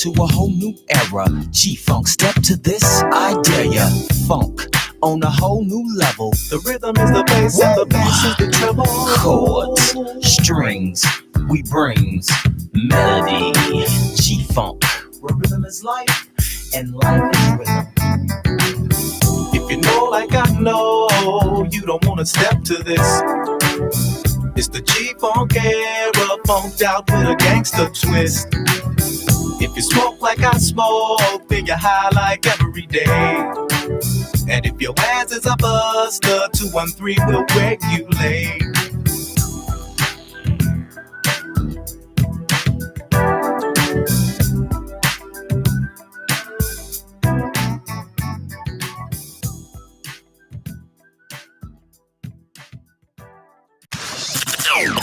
to a whole new era. G-Funk, step to this, I dare ya. Funk on a whole new level. The rhythm is the bass and the bass is the treble. Chords, strings, we brings melody. G-Funk, where rhythm is life and life is rhythm. If you know like I know, you don't wanna step to this. It's the G-Funk era, funked out with a gangster twist. If you smoke like I smoke, then you're high like every day. And if your ass is a buster, 213 will regulate.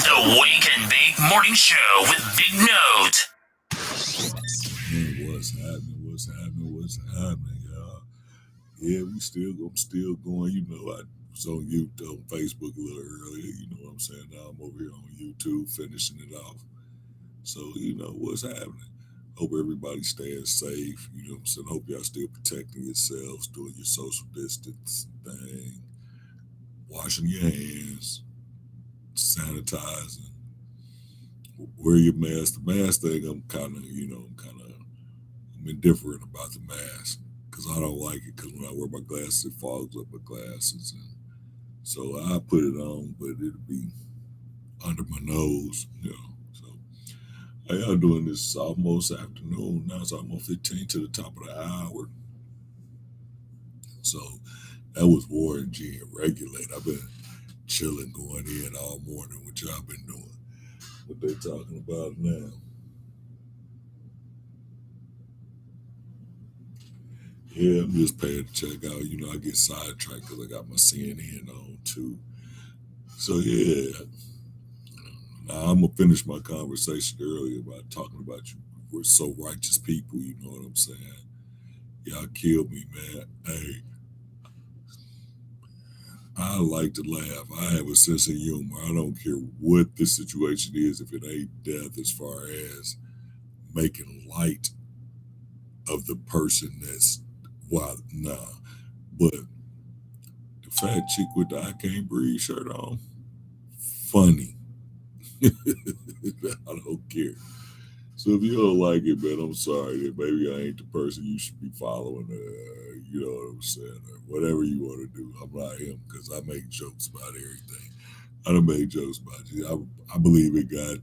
The Wake and Bake Morning Show with Big Note. What's happening, y'all? Yeah, I'm still going. You know, I was on YouTube, on Facebook a little earlier. You know what I'm saying? Now I'm over here on YouTube finishing it off. So, you know, what's happening? Hope everybody's staying safe. You know what I'm saying? Hope y'all still protecting yourselves, doing your social distance thing, washing your hands, sanitizing, wear your mask. The mask thing, I'm indifferent about the mask because I don't like it, because when I wear my glasses, it fogs up my glasses. And so I put it on, but it'll be under my nose, you know. So how y'all doing this almost afternoon? Now it's almost 15 to the top of the hour. So that was Warren G and Regulate. I've been chilling, going in all morning. What y'all been doing? What they talking about now? Yeah, I'm just paying to check out. You know, I get sidetracked because I got my CNN on too. So yeah, now I'm gonna finish my conversation earlier about talking about you. We're so righteous people. You know what I'm saying? Y'all killed me, man. Hey, I like to laugh. I have a sense of humor. I don't care what the situation is, if it ain't death, as far as making light of the person that's, but the fat chick with the I Can't Breathe shirt on, funny. I don't care. So if you don't like it, man, I'm sorry. That maybe I ain't the person you should be following. You know what I'm saying? Or whatever you want to do. I'm not him because I make jokes about everything. I don't make jokes about you. I believe it got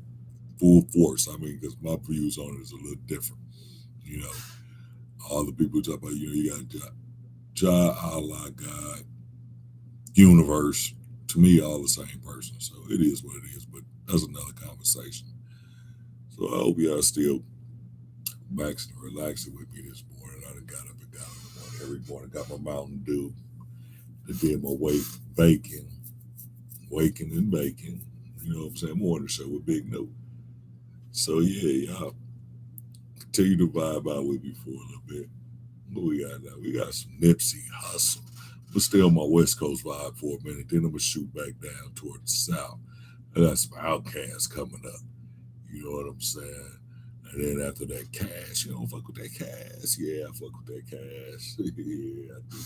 full force. I mean, because my views on it is a little different. You know, all the people talk about, you know, you got Jah, Allah, God, universe. To me, all the same person. So it is what it is. But that's another conversation. So I hope y'all still maxing and relaxing with me this morning. I done got up and got up in the morning. Every morning, got my Mountain Dew. Then did my waking and baking. You know what I'm saying? Morning show with Big Note. So yeah, y'all continue to vibe out with me for a little bit. What we got now? We got some Nipsey Hussle. But stay on my West Coast vibe for a minute. Then I'm gonna shoot back down towards the South. I got some Outkast coming up. You know what I'm saying? And then after that, Cash. You don't fuck with that Cash? Yeah, I fuck with that Cash. Yeah, I do.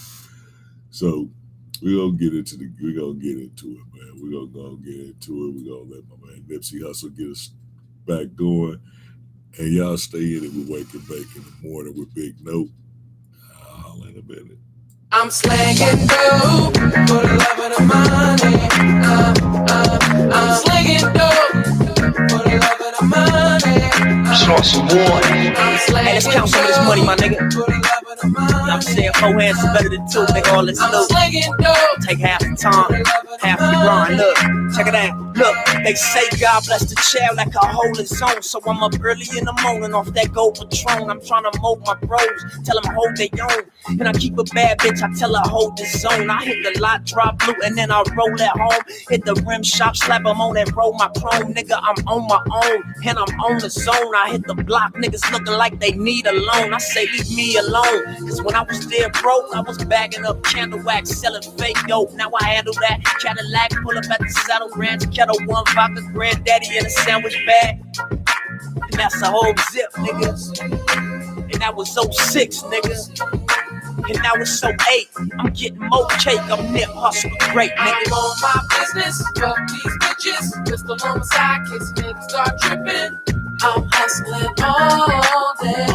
So we're gonna get into it, man. We're gonna go get into it. We're gonna let my man Nipsey Hussle get us back going. And y'all stay in it with Wake and Bake in the morning with Big Note. I'll in a minute. I'm slanging dope for the love of the money. I'm slanging dope for the love of the money. Start some water. Hey, let's count some of this money, my nigga. For the love of the money. I'm saying 4 hands is better than 2, nigga. All this I'm loot. slanging dope. Take half the time, half the grind. Look, check it out. Look, they say God bless the child like a holy zone. So I'm up early in the morning off that gold Patron. I'm trying to mold my bros, tell them hold they own. And I keep a bad bitch, I tell her hold the zone. I hit the lot, drop blue, and then I roll at home. Hit the rim shop, slap them on and roll my chrome. Nigga, I'm on my own, and I'm on the zone. I hit the block, niggas looking like they need a loan. I say leave me alone, cause when I was there broke, I was bagging up candle wax, selling fake dope. Now I handle that Cadillac, pull up at the Saddle Ranch, Kettle One, vodka, granddaddy in a sandwich bag. And that's a whole zip, niggas. that was 06, nigga. And now it's 08. I'm getting more cake. I'm Nip Hustle great, nigga. I'm on my business, fuck these bitches. Pistol on my side, case niggas start tripping. I'm hustling all day.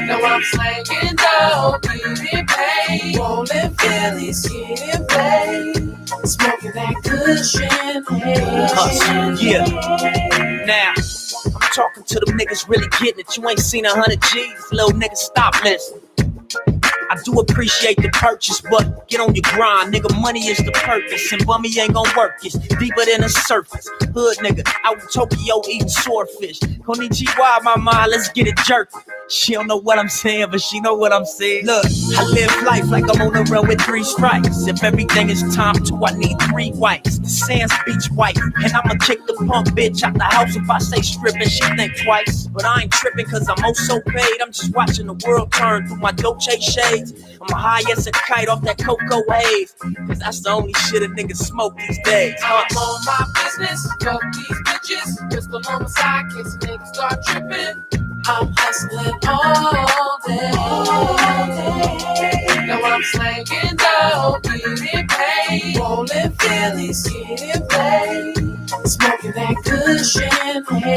Now I'm slanging dope, getting paid. Rolling Phillies, getting paid. Smoking that good champagne. Hustle, yeah. Now, I'm talking to them niggas really getting it. You ain't seen 100 G's, little nigga, stop listening. I do appreciate the purchase, but get on your grind, nigga. Money is the purpose, and bummy ain't gon' work. It's deeper than the surface. Hood nigga, out in Tokyo eating swordfish. Konnichiwa, my mind, let's get it jerky. She don't know what I'm saying, but she know what I'm saying. Look, I live life like I'm on the road with 3 strikes. If everything is time to, I need 3 whites. The Sands Beach white, and I'ma kick the punk bitch out the house if I say stripping. She think twice, but I ain't tripping 'cause I'm so paid. I'm just watching the world turn through my Dolce shades. I'm high as a kite off that cocoa haze, 'cause that's the only shit a nigga smoke these days. I'm on my business, fuck these bitches. Pistol on my side, case niggas start tripping. I'm hustling all day. Now I'm slanging dope, getting paid. Rolling Phillies, getting paid. Smoking that good champagne.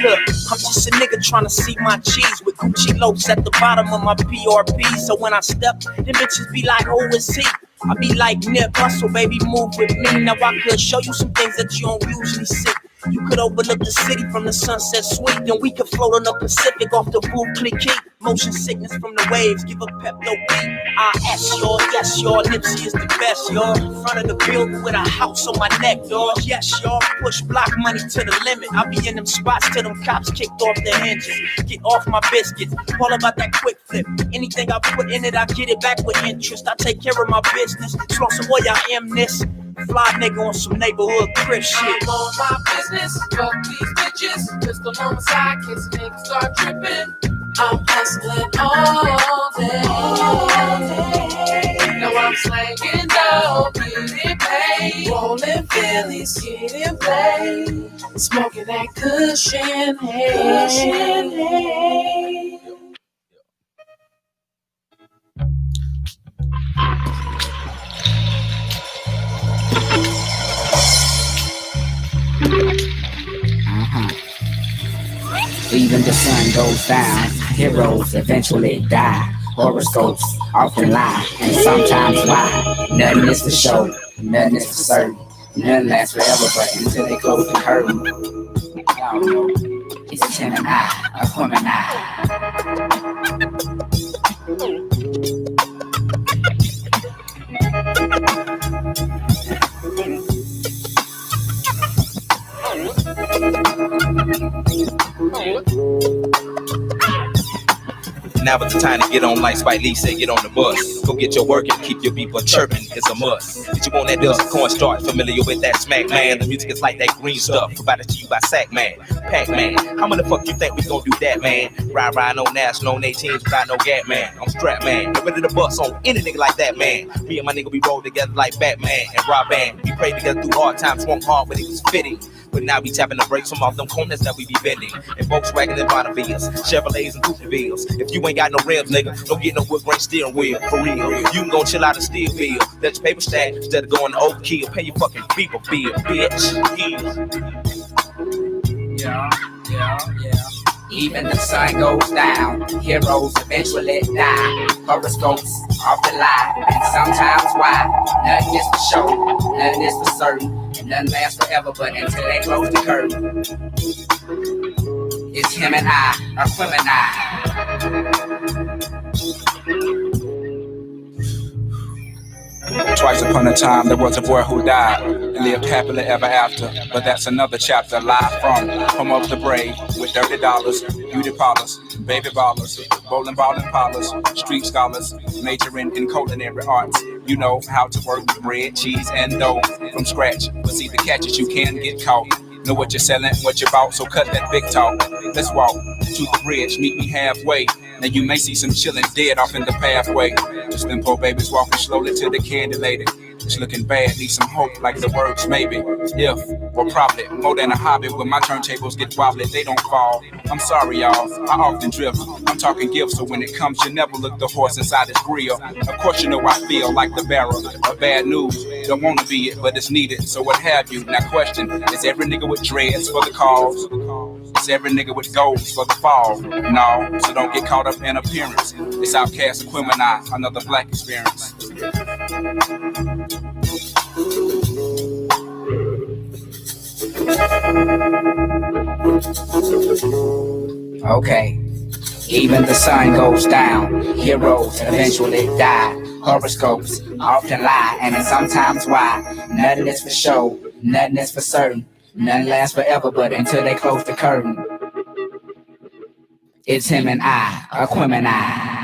Look, I'm just a nigga trying to see my cheese with Gucci loafs at the bottom of my PRP. So when I step, them bitches be like, oh, is he? I be like, Nip Hustle, baby, move with me. Now I could show you some things that you don't usually see. You could overlook the city from the Sunset Suite. Then we could float on the Pacific off the Blue Cliquet. Motion sickness from the waves, give a Pepto beat. I-S, y'all, yes, y'all. Nipsey is the best, y'all. Front of the building with a house on my neck, dog. Yes, y'all. Push block money to the limit. I be in them spots till them cops kicked off the hinges. Get off my biscuits. All about that quick flip. Anything I put in it, I get it back with interest. I take care of my business. Slow some boy, I am this. Fly nigga on some neighborhood crib shit. I'm on my business, fuck these bitches. Pistol on my side, case niggas start tripping. I'm hustling all day. Now I'm slanging dope, getting paid. Rolling Phillies, getting paid. Smoking that good champagne. Even the sun goes down, heroes eventually die. Horoscopes often lie, and sometimes why. Nothing is for show, nothing is for certain. None lasts forever, but until they close the curtain. Y'all know, it's him and I, a woman and Now it's the time to get on like Spike Lee said, get on the bus. Go get your work and keep your people chirping, it's a must. Get you on that Dust cornstarch, familiar with that smack man. The music is like that green stuff, provided to you by Sack Man, Pac Man. How many fuck you think we gon' do that, man? Ride on national, on 18s without no gap, man. I'm strapped, man. Get ready to bust on any nigga like that, man. Me and my nigga, we roll together like Batman and Robin. We prayed together through hard times, swung hard when it was fitting. But now we tapping the brakes from off them corners that we be bending. And Volkswagen and Bonnevilles, Chevrolets and Coupevilles. If you ain't got no rims, nigga, don't get no wood grain steering wheel, for real. You can go chill out a steel bill. Let your paper stack instead of going to overkill. Pay your fucking people bill, bitch. yeah. Even the sun goes down, heroes eventually die. Horoscopes often lie, and sometimes why. Nothing is for show, nothing is for certain. And nothing lasts forever, but until they close the curtain. It's him and I, or him and I. Twice upon a time, there was a boy who died and lived happily ever after. But that's another chapter, live from Home of the Brave, with dirty dollars, beauty parlors, baby ballers, bowling ball and parlors, street scholars, majoring in culinary arts. You know how to work with bread, cheese, and dough from scratch. But see, the catch is you can get caught. Know what you're selling, what you bought, so cut that big talk. Let's walk to the bridge, meet me halfway. Now you may see some chillin' dead off in the pathway. Just them poor babies walking slowly to the candy lady. It's looking bad, need some hope, like the words maybe, if, or probably, more than a hobby. When my turntables get wobbly, they don't fall. I'm sorry, y'all, I often drift. I'm talking gifts, so when it comes, you never look the horse inside his grill. Of course, you know I feel like the bearer of bad news. Don't want to be it, but it's needed, so what have you? Now question, is every nigga with dreads for the cause? Is every nigga with goals for the fall? No, so don't get caught up in appearance. It's Outkast Aquemini, another black experience. Okay. Even the sun goes down. Heroes eventually die. Horoscopes often lie, and it's sometimes why. Nothing is for show, nothing is for certain. Nothing lasts forever, but until they close the curtain. It's him and I, Aquemini.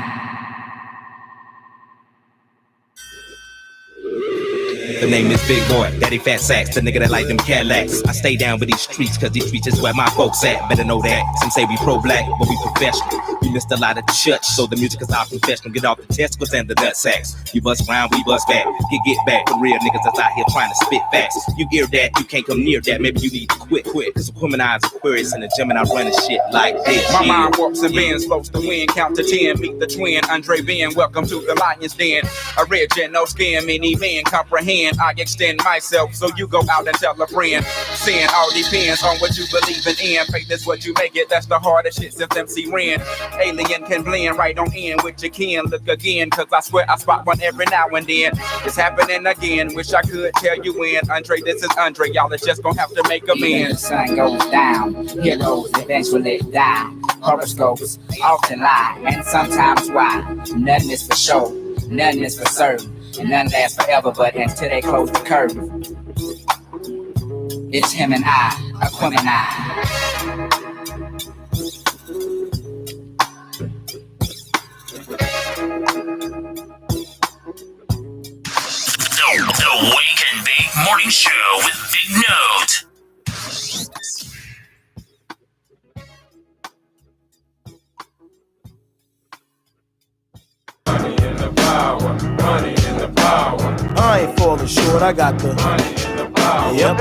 The name is Big Boy, Daddy Fat Sacks, the nigga that like them Cadillacs. I stay down with these streets, cause these streets is where my folks at. Better know that. Some say we pro-black, but we professional. We missed a lot of church, so the music is our confessional. Get off the testicles and the nut sacks. You bust round, we bust back. Get back for real niggas that's out here trying to spit facts. You hear that, you can't come near that. Maybe you need to quit. Cause Aquemini is Aquarius in the gym and I run shit like this. My mind walks and bends, floats the wind, count to 10, meet the twin, Andre Ben. Welcome to the Lion's Den. A red jet, no skin, many men comprehend. I extend myself, so you go out and tell a friend. Sin all depends on what you believe in. Faith is what you make it, that's the hardest shit since MC Ren. Alien can blend right on in with your kin. Look again, cause I swear I spot one every now and then. It's happening again, wish I could tell you when. Andre, this is Andre, y'all is just gonna have to make Even the amends. sun goes down. Heroes eventually die. Horoscopes often lie, and sometimes why. Nothing is for show, nothing is for certain. And none lasts forever, but until they close the curtain. It's him and I, Aquemini. The Wake and Bake Morning Show with Big Note. I ain't falling short, I got the money in the power. Yep.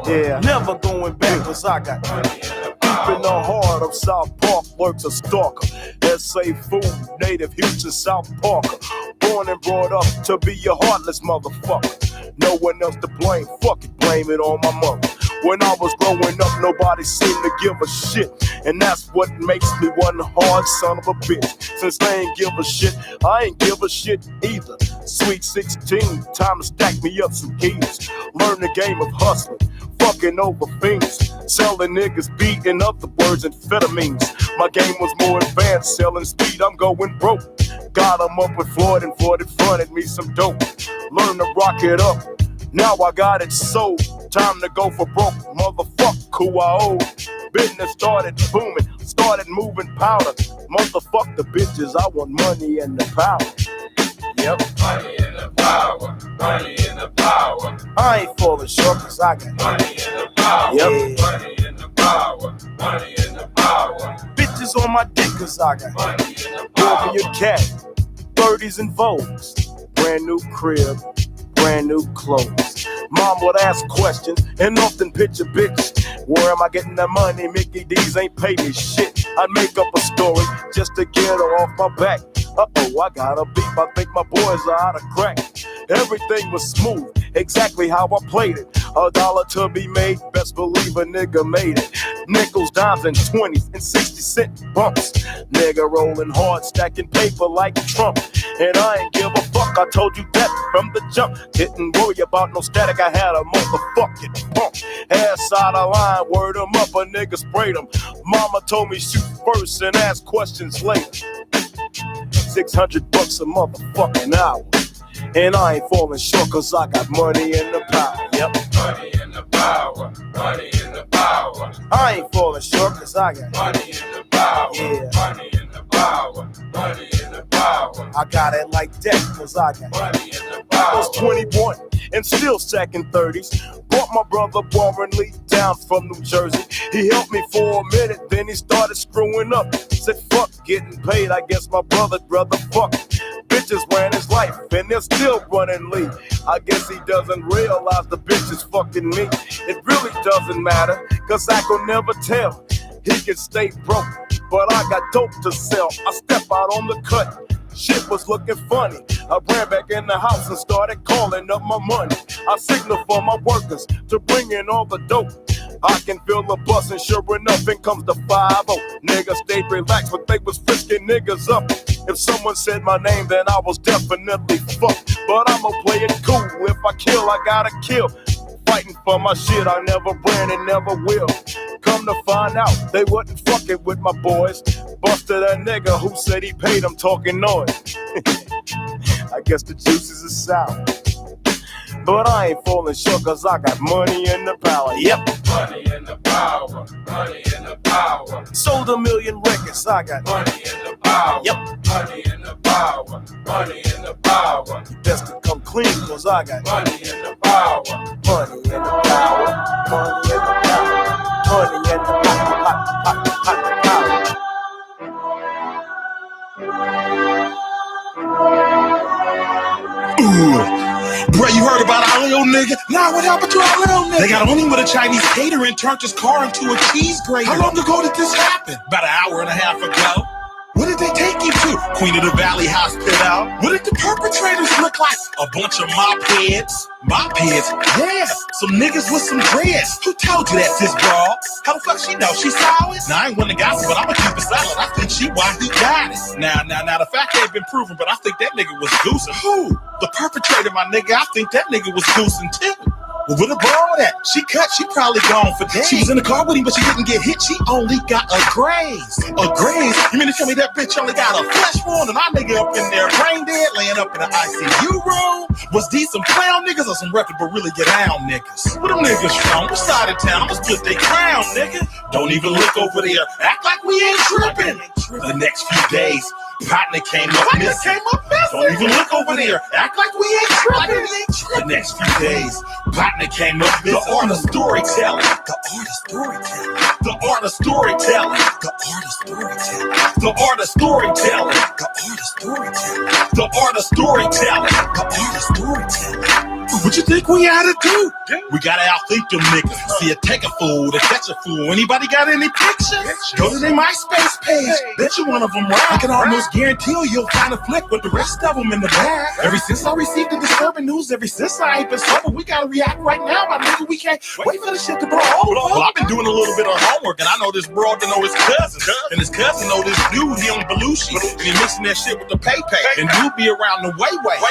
Yeah, never going back, cause I got money in the power. Deep in the heart of South Park works a stalker. S.A. Food, native Houston, South Parker. Born and brought up to be a heartless motherfucker. No one else to blame, fuck it, blame it on my mother. When I was growing up, nobody seemed to give a shit. And that's what makes me one hard son of a bitch. Since they ain't give a shit, I ain't give a shit either. Sweet 16, time to stack me up some keys. Learn the game of hustling, fucking over fiends. Selling niggas, beating up the words, amphetamines. My game was more advanced, selling speed, I'm going broke. Got 'em up with Floyd, and Floyd had fronted me some dope. Learn to rock it up, now I got it sold. Time to go for broke, motherfuck who I owe. Business started booming, started moving powder. Motherfuck the bitches, I want money and the power. Yep. Money and the power, money and the power. I ain't falling short cause I got money and the power. Yep. Money and the power, money and the power. Bitches on my dick cause I got money and the power. Your cat, 30s and Vogues, brand new crib, brand new clothes. Mom would ask questions and often pitch a bitch. Where am I getting that money? Mickey D's ain't pay me shit. I'd make up a story just to get her off my back. Uh-oh, I got a beef. I think my boys are out of crack. Everything was smooth, exactly how I played it. $1 to be made, best believe a nigga made it. Nickels, dimes, and 20s, and 60-cent bumps. Nigga rolling hard, stacking paper like Trump. And I ain't give a fuck, I told you that from the jump. Didn't worry about no static, I had a motherfucking pump. Ass out of line, word him up, a nigga sprayed him. Mama told me shoot first and ask questions later. $600 a motherfucking hour. And I ain't falling short cause I got money in the power. Yep. Money in the power, money in the power. I ain't falling short cause I got money in the power. Yeah. Money in the power, money in the power. I got it like that cause I got money in the power. I was 21 and still stacking 30s. Brought my brother Warren Lee down from New Jersey. He helped me for a minute, then he started screwing up. Said fuck getting paid, I guess my brother fuck. Bitch bitches ran his life, and they're still running Lee. I guess he doesn't realize the bitch is fucking me. It really doesn't matter, cause I could never tell. He can stay broke, but I got dope to sell. I step out on the cut. Shit was looking funny. I ran back in the house and started calling up my money. I signaled for my workers to bring in all the dope. I can feel the bus, and sure enough, in comes the 5-0. Niggas stayed relaxed, but they was frisking niggas up. If someone said my name, then I was definitely fucked. But I'ma play it cool. If I kill, I gotta kill. Fighting for my shit, I never ran and never will. Come to find out, they wasn't fucking with my boys. Busted a nigga who said he paid him talking noise. I guess the juices are sour. But I ain't falling short, cause I got money in the power. Yep. Money in the power, money in the power. Sold 1 million records, I got money in the power. Yep. Money in the power, money in the power. You best to come clean, cause I got money in the power. Money in the power, money in the power. Money in the power. Bro, you heard about our little nigga? Nah, what happened to our little nigga? They got on him with a Chinese caterer and turned his car into a cheese grater. How long ago did this happen? About an hour and a half ago. What did they take you to? Queen of the Valley Hospital. What did the perpetrators look like? A bunch of mopheads. Mopheads? Yeah, some niggas with some dreads. Who told you that, sis bro? How the fuck she know? She saw it? Nah, I ain't one to gossip, but I'ma keep it silent. I think she why he got it. Now, the fact ain't been proven, but I think that nigga was goosing. Who? The perpetrator, my nigga. I think that nigga was goosing too. Well, where the ball at? She cut, she probably gone for days. She was in the car with him, but she didn't get hit. She only got a graze. A graze? You mean to tell me that bitch only got a flesh wound and our nigga up in there brain dead, laying up in the ICU room? Was these some clown niggas or some reputable really get down niggas? Where them niggas from? What side of town? I'ma split they crown, nigga. Don't even look over there. Act like we ain't tripping. The next few days, partner came up missing. Don't even look over there. Act like we ain't tripping. The next few days, partner came up missing. The art of storytelling. The art of storytelling. The art of storytelling. The art of storytelling. The art of storytelling. The art of storytelling. The art of storytelling. The art of storytelling. What you think we ought to do? We gotta outthink them niggas. See, it take a fool to catch a fool. Anybody got any pictures? Go to their MySpace page. Bet you one of them right. I can almost guarantee you'll find a flick with the rest of them in the bag. Ever since I received the disturbing news, ever since I ain't been sober, we gotta react right now, my nigga. We can't wait for the shit to blow over. Well, I've been doing a little bit of homework, and I know this broad to know his cousin. And his cousin know this dude, he on Belushi. And he mixing that shit with the pay. And dude be around the way.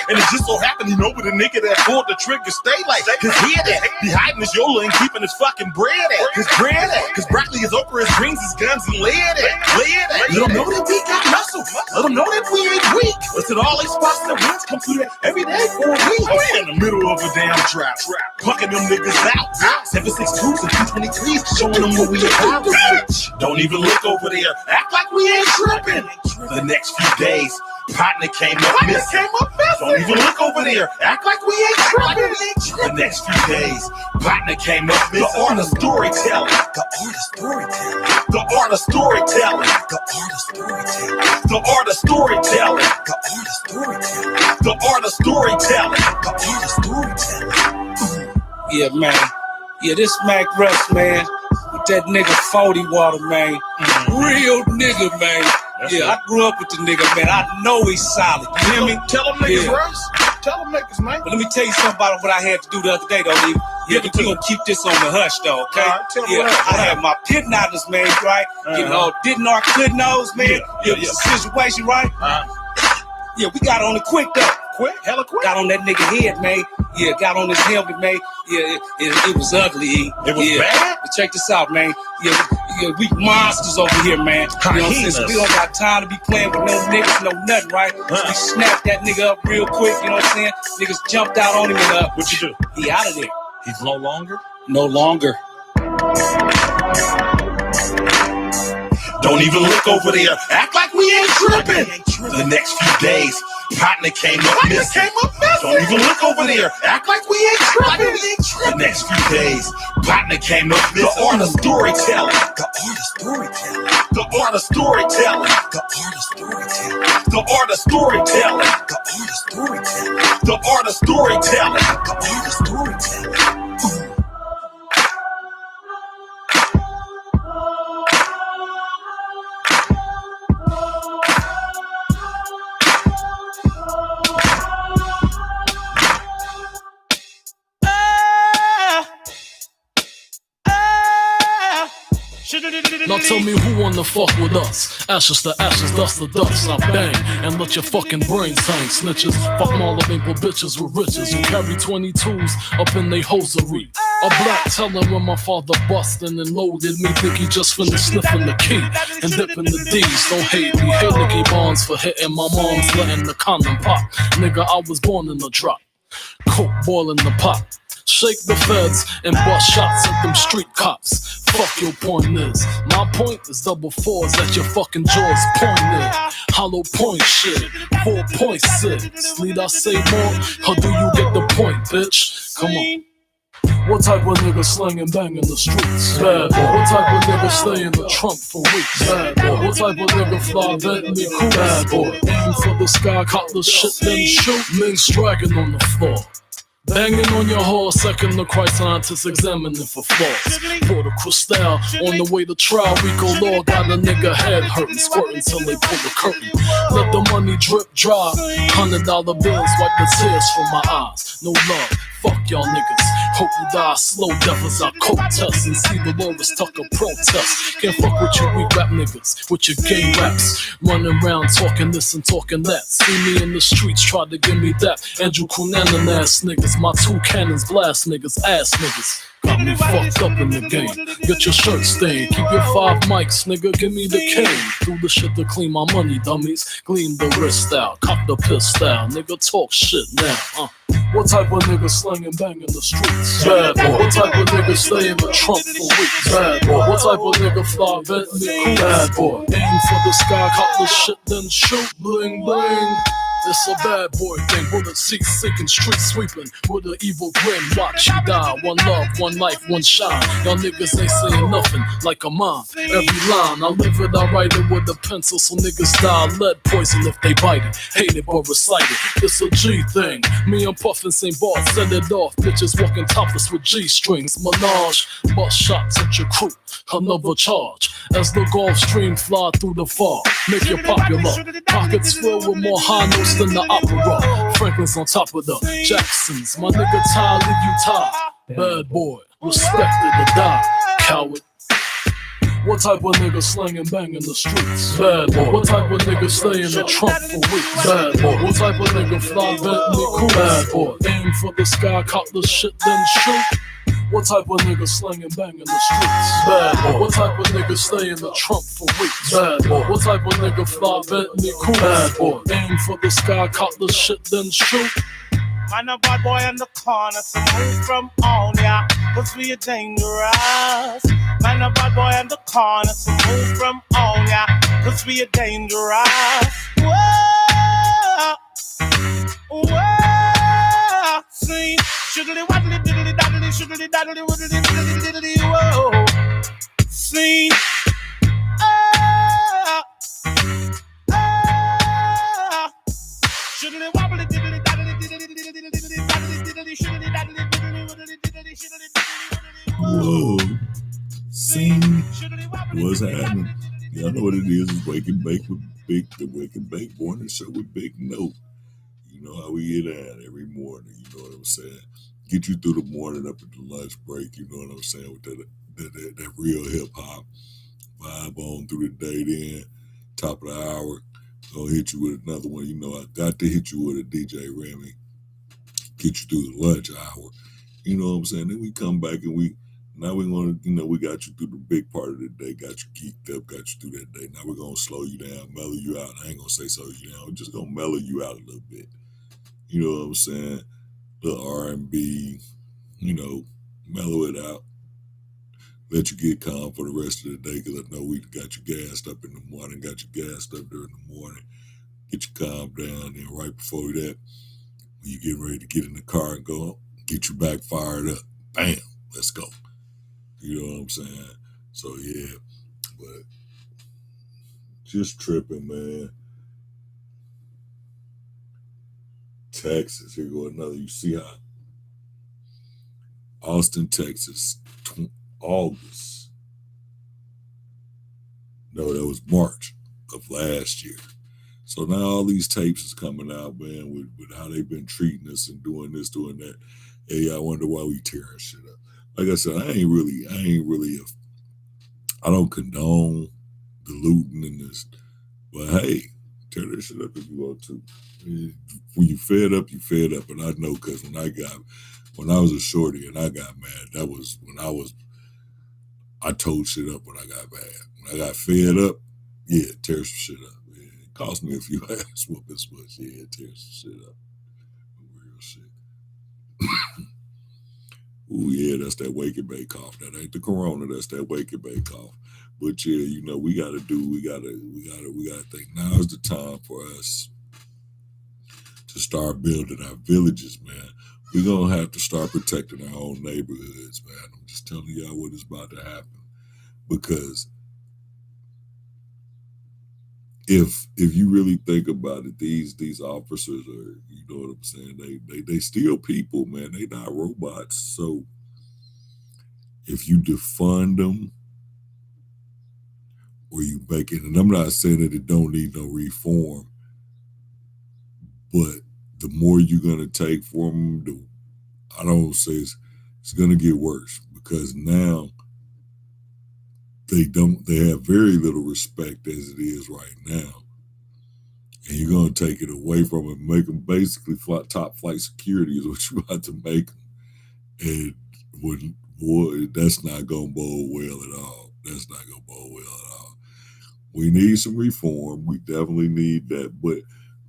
And it just so happened he know where the nigga that pulled the trigger stay like. His head at. He hiding his YOLA and keeping his fucking bread at. His bread at. His broccoli, his okra, his greens, his guns, and lead at. Let them know that we got muscle. Let them know that we ain't weak. Listen, all these spots that wins come through that every day for a week. We in the middle of a damn trap. Plucking them niggas out. 7.62s and 223s, showing them what we about. Don't even look over there. Act like we ain't tripping. The next few days, partner came up missing. Don't even look over there. Act like we ain't tripping. The next few days, partner came up missing. The art of storytelling. The art of storytelling. The art of storytelling. The art of storytelling. The art of storytelling. The art of storytelling. The art of storytelling. The art of storytelling. Yeah, man. Yeah, this Mac Russ, man. With that nigga 40 water, man. Real nigga, man. I grew up with the nigga, man. I know he's solid. You hear me? Tell them niggas, Russ. Tell them niggas, man. But let me tell you something about what I had to do the other day, though, Lee. Yeah, but we gonna keep this on the hush, though, okay? I had my pit knockers, man, right? Getting all didn't our clit nose, man. It was a situation, right? Yeah, we got on it quick, though. Quick? Hella quick? Got on that nigga head, man. Yeah, got on his helmet, man. Yeah, it was ugly. It was bad? But check this out, man. Yeah, we monsters over here, man. You know what I'm saying? So we don't got time to be playing with no niggas, no nothing, right? So we snapped that nigga up real quick, you know what I'm saying? Niggas jumped out on him and What'd you do? He out of there. He's no longer? No longer. Don't even look over there. Act like we ain't tripping. The next few days, partner came up missing. Don't even look over there. Act like we ain't tripping. The next few days, partner came up missing. The art of storytelling. The art of storytelling. The art of storytelling. The art of storytelling. The art of storytelling. The art of storytelling. The art of storytelling. The art of storytelling. Now tell me who wanna fuck with us? Ashes to ashes, dust to dust. I bang and let your fucking brains hang. Snitches, fuck Marlboro bitches with riches who carry 22s up in they hosiery. A black telling when my father bustin' and loaded me. Think he just finished sniffing the key and dipping the D's. Don't hate me, hate Nicky Barnes for hitting my mom's letting the condom pop. Nigga, I was born in the drop. Coke boiling the pot. Shake the feds and bust shots at them street cops. Fuck your point is. My point is double fours at your fucking jaws pointed. Hollow point shit. 4.6. Need I say more? Or do you get the point, bitch? Come on. What type of nigga slang and bang in the streets? Bad boy. What type of nigga stay in the trunk for weeks? Bad boy. What type of nigga fly Bentley cool? Bad boy. Aim for the sky, caught the shit, then shoot. Men striking on the floor. Banging on your horse, second the Christ scientists examining for flaws. Pour the crystal on the way to trial. Rico Law got a nigga head hurting, squirting till they pull the curtain. Let the money drip dry. $100 bills wipe the tears from my eyes. No love, fuck y'all niggas. Hope you die slow, death as I coke test and see the Loris Tucker protest. Can't fuck with you weak rap niggas, with your gay raps. Running around talking this and talking that. See me in the streets, try to give me that. Andrew Cunanan ass niggas, my 2 cannons blast niggas, ass niggas. Got me fucked up in the game. Get your shirt stained. Keep your 5 mics, nigga. Give me the cane. Do the shit to clean my money, dummies. Gleam the wrist out. Cock the pistol. Nigga, talk shit now. What type of nigga slang and bang in the streets? Bad boy. What type of nigga stay in the trunk for weeks? Bad boy. What type of nigga fly Bentley cool? Bad boy. Aim for the sky, cock the shit, then shoot. Bling bling. It's a bad boy thing, bullet seats sinking, street sweeping with an evil grin. Watch you die, one love, one life, one shine. Y'all niggas ain't saying nothing like a mom. Every line, I live it, I write it with a pencil, so niggas die lead poison if they bite it. Hate it but recite it, it's a G thing. Me and Puffin St. Bart set it off. Bitches walking topless with G-strings. Menage, bust shots at your crew. Another charge as the Gulf Stream fly through the fog. Make you popular. Pockets filled with more high notes than the opera. Franklin's on top of the Jacksons. My nigga Ty, leave you tied. Bad boy, respected to die. Coward. What type of nigga slang and bang in the streets? Bad boy. What type of nigga stay in the trunk for weeks? Bad boy. What type of nigga fly Bentley cool? Bad boy. Aim for the sky, caught the shit, then shoot. What type of nigga slang and bang in the streets? Bad boy. What type of nigga stay in the trunk for weeks? Bad boy. What type of nigga fly Bentley cool? Bad boy. Aim for the sky, caught the shit, then shoot. Man, a bad boy in the corner, so move from on ya, cause we are dangerous. Man, a bad boy in the corner, so move from on ya, cause we are dangerous. Whoa, whoa, see, shiddly waddly diddly daddly, shiddly daddly waddly diddly diddly, whoa, see, shiddly wobbly diddly daddly diddly diddly diddly diddly shiddly daddly diddly diddly shiddly daddly. Whoa. Scene. What's happening? Y'all know what it is. It's Wake and Bake with Big, the Wake and Bake morning show with Big Note. You know how we get out every morning. You know what I'm saying? Get you through the morning up at the lunch break. You know what I'm saying? With that real hip hop vibe on through the day. Then top of the hour, gonna hit you with another one. You know I got to hit you with a DJ Remy. Get you through the lunch hour. You know what I'm saying? Then we come back and we gonna, we got you through the big part of the day, got you geeked up, got you through that day. Now we're gonna slow you down, mellow you out. I ain't gonna say slow you down, we're just gonna mellow you out a little bit. You know what I'm saying? Little R&B, mellow it out. Let you get calm for the rest of the day, because I know we got you gassed up in the morning, got you gassed up during the morning. Get you calmed down, and right before that, when you get ready to get in the car and go, get you back fired up. Bam, let's go. You know what I'm saying? So yeah, but Just tripping, man. Texas, here go another. You see how Austin, Texas, August. No, that was March of last year. So now all these tapes is coming out, man, with how they've been treating us and doing this, doing that. Hey, I wonder why we tearing shit up. Like I said, I don't condone the looting and this, but hey, tear that shit up if you want to. When you fed up, you fed up. And I know because when I was a shorty and I got mad, that was when I told shit up when I got mad. When I got fed up, yeah, tear some shit up. Yeah, it cost me a few ass whoopings, but yeah, tear some shit up. Real shit. Ooh, yeah, that's that wake and bake cough. That ain't the corona, that's that wake and bake cough. But yeah, you know, we gotta think now is the time for us to start building our villages, man. We're gonna have to start protecting our own neighborhoods, man. I'm just telling y'all what is about to happen. Because if you really think about it, these officers are, you know what I'm saying, they still people, man. They not robots. So if you defund them or you make it, and I'm not saying that it don't need no reform, but the more you're gonna take from them, I don't say it's gonna get worse, because now they have very little respect as it is right now. And you're going to take it away from them and make them basically top flight security is what you're about to make them. And that's not going to bode well at all. That's not going to bode well at all. We need some reform. We definitely need that. But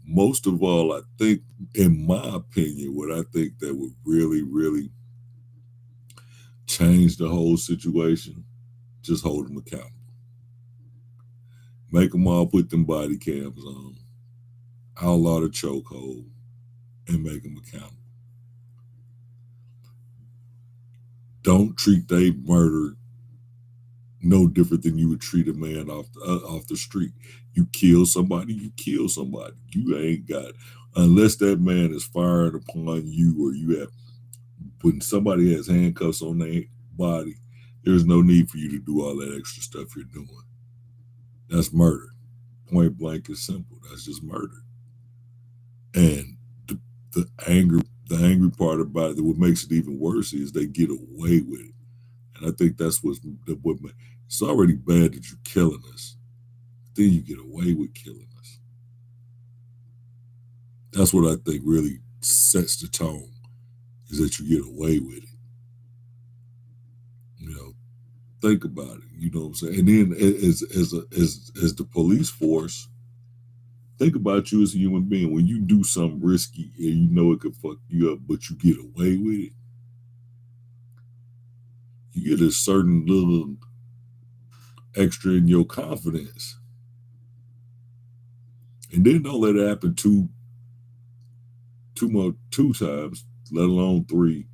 most of all, I think, in my opinion, what I think that would really, really change the whole situation, just hold them accountable. Make them all put them body cams on. Outlaw the chokehold and make them accountable. Don't treat they murder no different than you would treat a man off the street. You kill somebody, you kill somebody. You ain't got, unless that man is firing upon you, or you have, when somebody has handcuffs on their body, there's no need for you to do all that extra stuff you're doing. That's murder. Point blank is simple. That's just murder. And the angry part about it, what makes it even worse, is they get away with it. And I think that's what it's already bad that you're killing us. Then you get away with killing us. That's what I think really sets the tone, is that you get away with it. You know, think about it. You know what I'm saying? And then as the police force, think about you as a human being. When you do something risky and you know it could fuck you up, but you get away with it, you get a certain little extra in your confidence. And then don't let it happen two times, let alone three.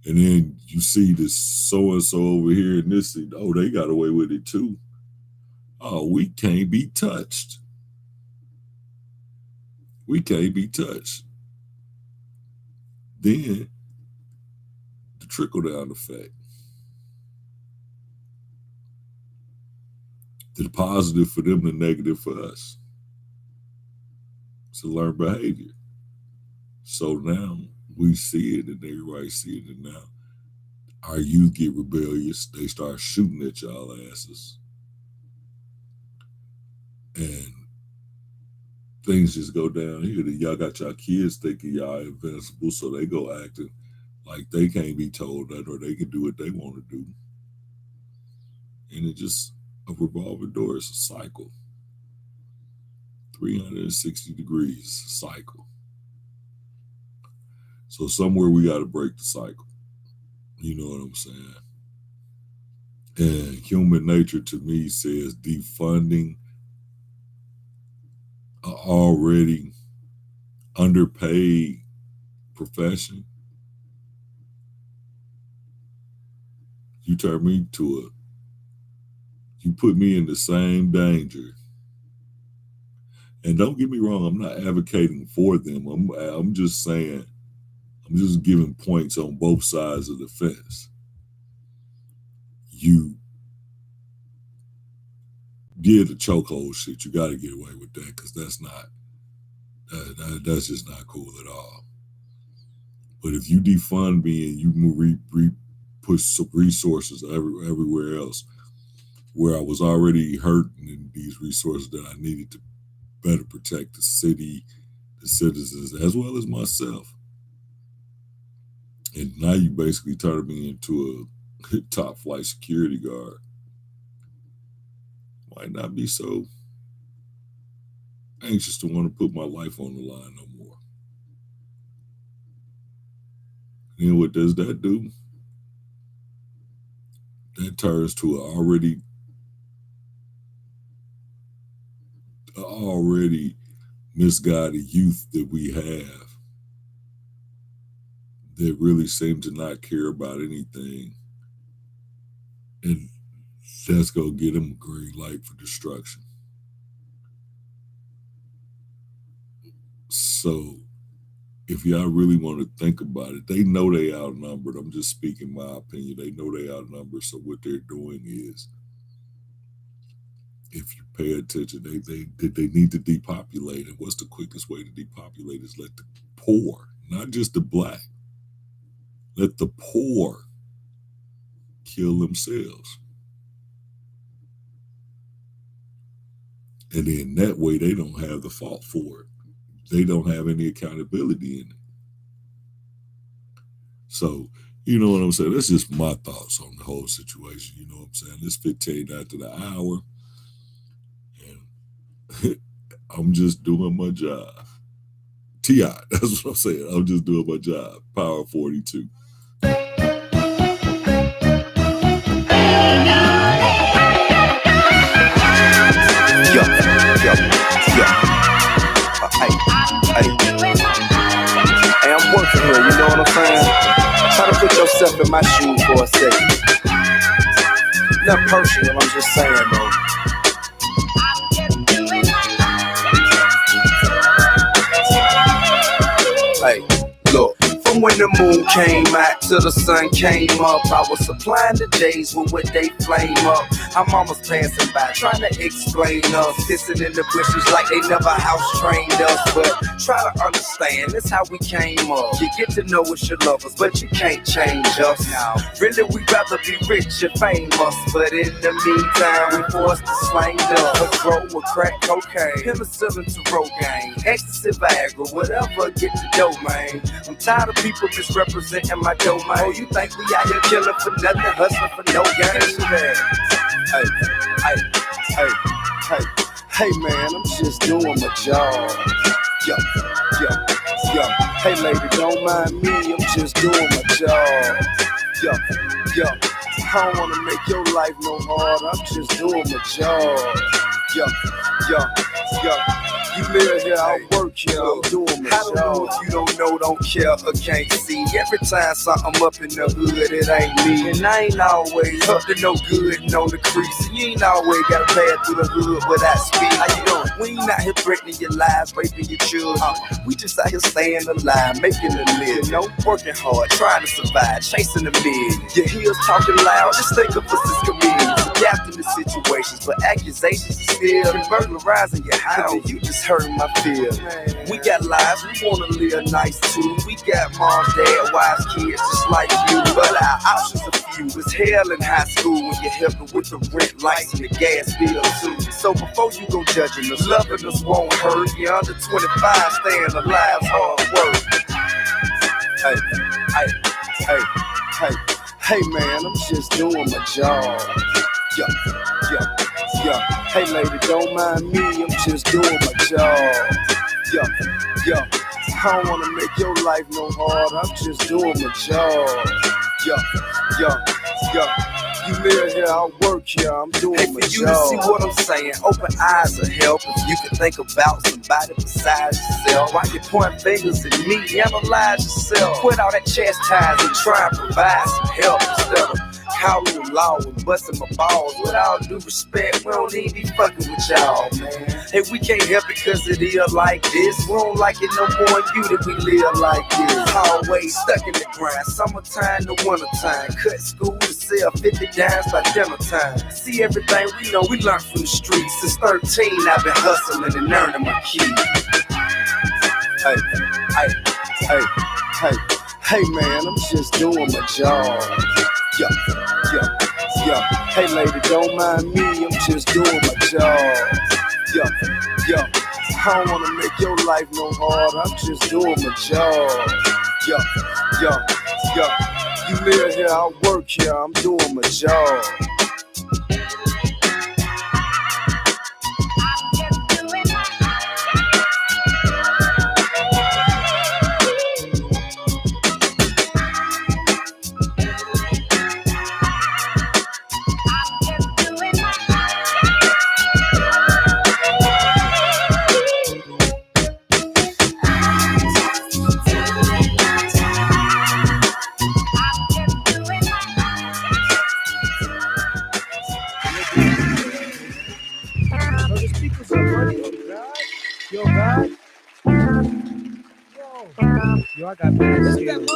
And then you see this so-and-so over here and this, oh, they got away with it too. Oh, we can't be touched. We can't be touched. Then the trickle-down effect. The positive for them, the negative for us. It's a learned behavior. So now we see it, and everybody see it, and now our youth get rebellious. They start shooting at y'all asses. And things just go down here. Y'all got y'all kids thinking y'all invincible, so they go acting like they can't be told that, or they can do what they want to do. And it just a revolving door. It's a cycle. 360 degrees cycle. So somewhere we got to break the cycle. You know what I'm saying? And human nature to me says defunding an already underpaid profession. You put me in the same danger And don't get me wrong, I'm not advocating for them. I'm just saying, I'm just giving points on both sides of the fence. You get the chokehold shit, you got to get away with that because that's just not cool at all. But if you defund me and you push some resources everywhere else, where I was already hurting in these resources that I needed to better protect the city, the citizens, as well as myself. And now you basically turned me into a top flight security guard. Might not be so anxious to want to put my life on the line no more. And what does that do? That turns to an already misguided youth that we have that really seem to not care about anything. And that's going to get them a green light for destruction. So if y'all really want to think about it, they know they outnumbered. I'm just speaking my opinion. They know they outnumbered. So what they're doing is, if you pay attention, they need to depopulate. And what's the quickest way to depopulate is let the poor, not just the black, let the poor kill themselves. And then that way they don't have the fault for it. They don't have any accountability in it. So, you know what I'm saying? That's just my thoughts on the whole situation. You know what I'm saying? It's 15 after the hour. And I'm just doing my job. T.I., that's what I'm saying. I'm just doing my job. Power 42. Hey, I'm working here, you know what I'm saying? Try to put yourself in my shoes for a second. Not personal, I'm just saying though. Hey, look. From when the moon came out till the sun came up, I was supplying the days with what they flame up. Our mamas passing by, trying to explain us, pissing in the bushes like they never house trained us. But try to understand, that's how we came up. You get to know us your lovers, but you can't change us. Now, really, we'd rather be rich and famous, but in the meantime, we forced to slang up. Grow with crack cocaine, penicillin to Rogaine, ecstasy, Viagra, whatever, get the dough, man. I'm tired of people misrepresenting my domain. Oh, you think we out here killing for nothing, hustling for no gain? Hey, man, I'm just doing my job. Yo. Hey, lady, don't mind me, I'm just doing my job. Yo. I don't wanna make your life no harder, I'm just doing my job. Yo. You live here, I work here, I'm doing my job. I don't know if you don't know, don't care, or can't see. Every time something up in the hood, it ain't me. And I ain't always up to no good and on the crease. And you ain't always gotta pass through the hood without speed. How you doing? We ain't out here threatening your lives, raping your children. We just out here staying alive, making a living. You know, working hard, trying to survive, chasing the million. Your heels talking loud, just think of us as comedians. Adapting to situations, but accusations are still burglarizing your house. You just hurting my feelings. We got lives, we wanna live nice too. We got moms, dad, wives, kids just like you. But our options are few. It's hell in high school when you're helping with the rent, lights, and the gas bill too. So before you go judging us, loving us won't hurt. You're under 25, staying alive's hard work. Hey, man, I'm just doing my job. Yo. Hey, lady, don't mind me, I'm just doing my job. Yo. I don't wanna make your life no harder, I'm just doing my job. Yo. You live here, I work here, I'm doing my job. Hey, for you to see what I'm saying, open eyes will help. If you can think about somebody besides yourself. While you point fingers at me, analyze yourself. Quit all that chastising, try and provide some help instead of howling the law and busting my balls. With all due respect, we don't even be fucking with y'all, man. Hey, we can't help it cause it is like this. We don't like it no more than you that we live like this. Always stuck in the grind, summertime to wintertime. Cut school to sell 50 dimes by dinner time. See everything we know, we learned from the streets. Since 13, I've been hustling and earning my keys. Hey, man, I'm just doing my job. Yeah. Hey, lady, don't mind me, I'm just doing my job. Yeah. I don't wanna make your life no hard, I'm just doing my job. Yeah. You live here, I work here, I'm doing my job. Yo, I got bad skills.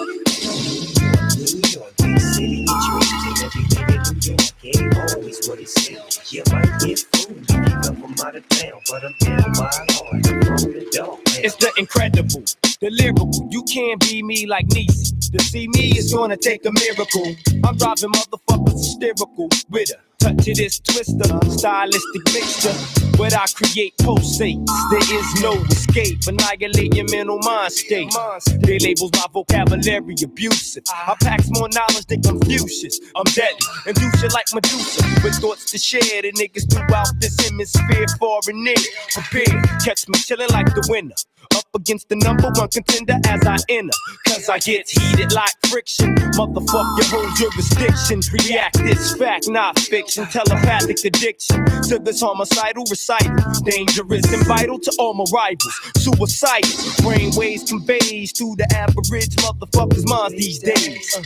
New York, big city, get dreams and everything in New York ain't always what it seems. You might get fooled, you pick up from out of town, but I'm down by heart from the dog. It's the incredible, the lyrical. You can't be me like Niecy. To see me is gonna take a miracle. I'm driving motherfuckers hysterical with a touch of this twister, stylistic mixture. What I create pulsates, there is no escape. Annihilate your mental mind state. They labels my vocabulary abusive. I packs more knowledge than Confucius. I'm deadly and do shit like Medusa. With thoughts to share, the niggas throughout this hemisphere, far and near. Prepare, catch me chilling like the winner. Up against the number one contender as I enter. Cause I get heated like friction. Motherfuck your whole jurisdiction. React this fact, not fiction. Telepathic addiction to this homicidal recital. Dangerous and vital to all my rivals. Suicidal. Brainwaves conveys through the average motherfucker's minds these days.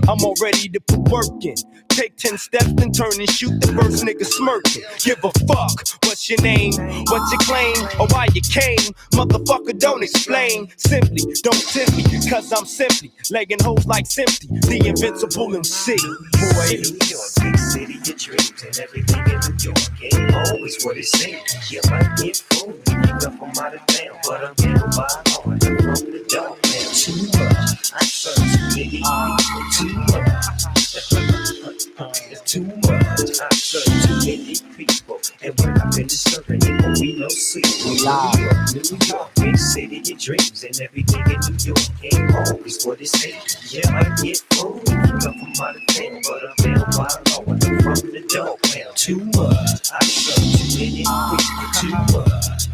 I'm all ready to put work in. Take 10 steps and turn and shoot the first nigga smirking. Give a fuck, what's your name, what's your claim, or why you came. Motherfucker, don't explain. Simply, don't tempt me, cause I'm simply legging hoes like Simply, the invincible MC. Boy, New York, big city, your dreams and everything in New York ain't always what it seems. You might get fooled, you pick up from out of town, but I'm down by heart from the dog. Now too much, I serve too many people, too much. It's too much, I serve too many people. And when I've been serving, it won't be no secret. New York, big city, your dreams and everything in New York ain't always what it seems. Yeah, I get fooled, you come from out of town, but I'm down by law from the dog. Now too much, I serve too many people, too much.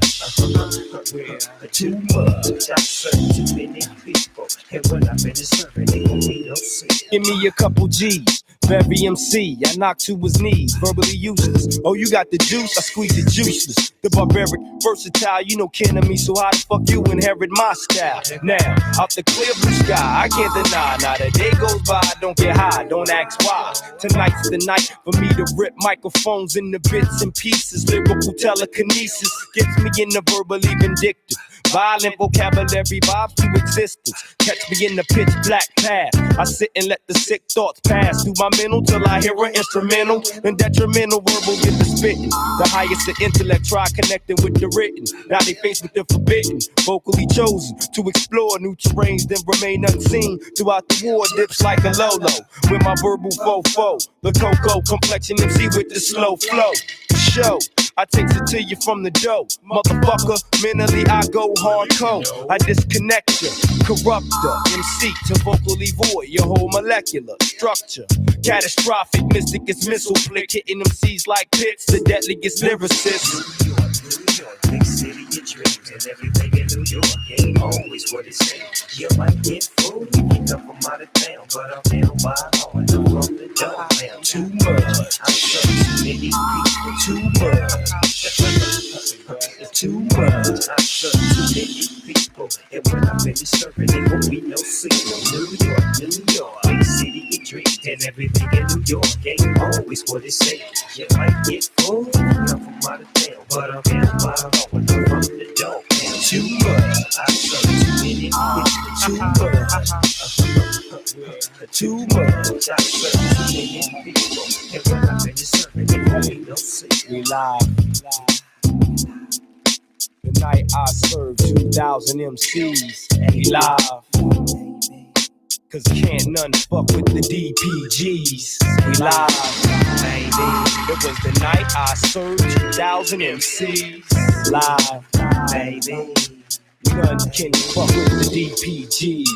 Too much, I serve too many people. And when I've been serving, it won't be no secret. give me a couple G's. Very MC, I knock to his knees, verbally useless. Oh, you got the juice, I squeeze it juiceless. The barbaric, versatile, you know kin of me, so how the fuck you inherit my style? Now, out the clear blue sky, I can't deny. Now the day goes by, don't get high, don't ask why. Tonight's the night for me to rip microphones into bits and pieces. Lyrical telekinesis gets me in the verbally vindictive. Violent vocabulary vibes to existence. Catch me in the pitch black path. I sit and let the sick thoughts pass through my mental till I hear an instrumental and detrimental verbal get the spitting. The highest of intellect try connecting with the written. Now they faced with the forbidden. Vocally chosen to explore new terrains, then remain unseen. Throughout the war, dips like a Lolo. With my verbal fofo, the cocoa complexion MC with the slow flow. Show. I takes it to you from the dough. Motherfucker, mentally I go hardcore. I disconnect you, corrupter, MC to vocally void your whole molecular structure. Catastrophic, mystic is missile flick, hitting MCs like pits, the deadliest lyricist. Big city, your dreams and everything in New York ain't always what it seems. You might get fooled, you pick up from out of town, but I'm down by heart, I'm from the dog now. Too much, I serve too many people, too much. Too much, I serve too many people, and when I've been serving, it won't be no secret. New York, big city, your dreams and And everything in New York ain't always what it say. You might get full, come from out of town, but I'm in my own from the door. And too much, I serve too many people. Too much, I serve too many people. And when I finish serving, it ain't no secret. We live. The night I served 2,000 MCs. We live. Cause can't none fuck with the DPGs. We live, baby. It was the night I served 2,000 MCs. Live, baby. None can fuck with the DPGs.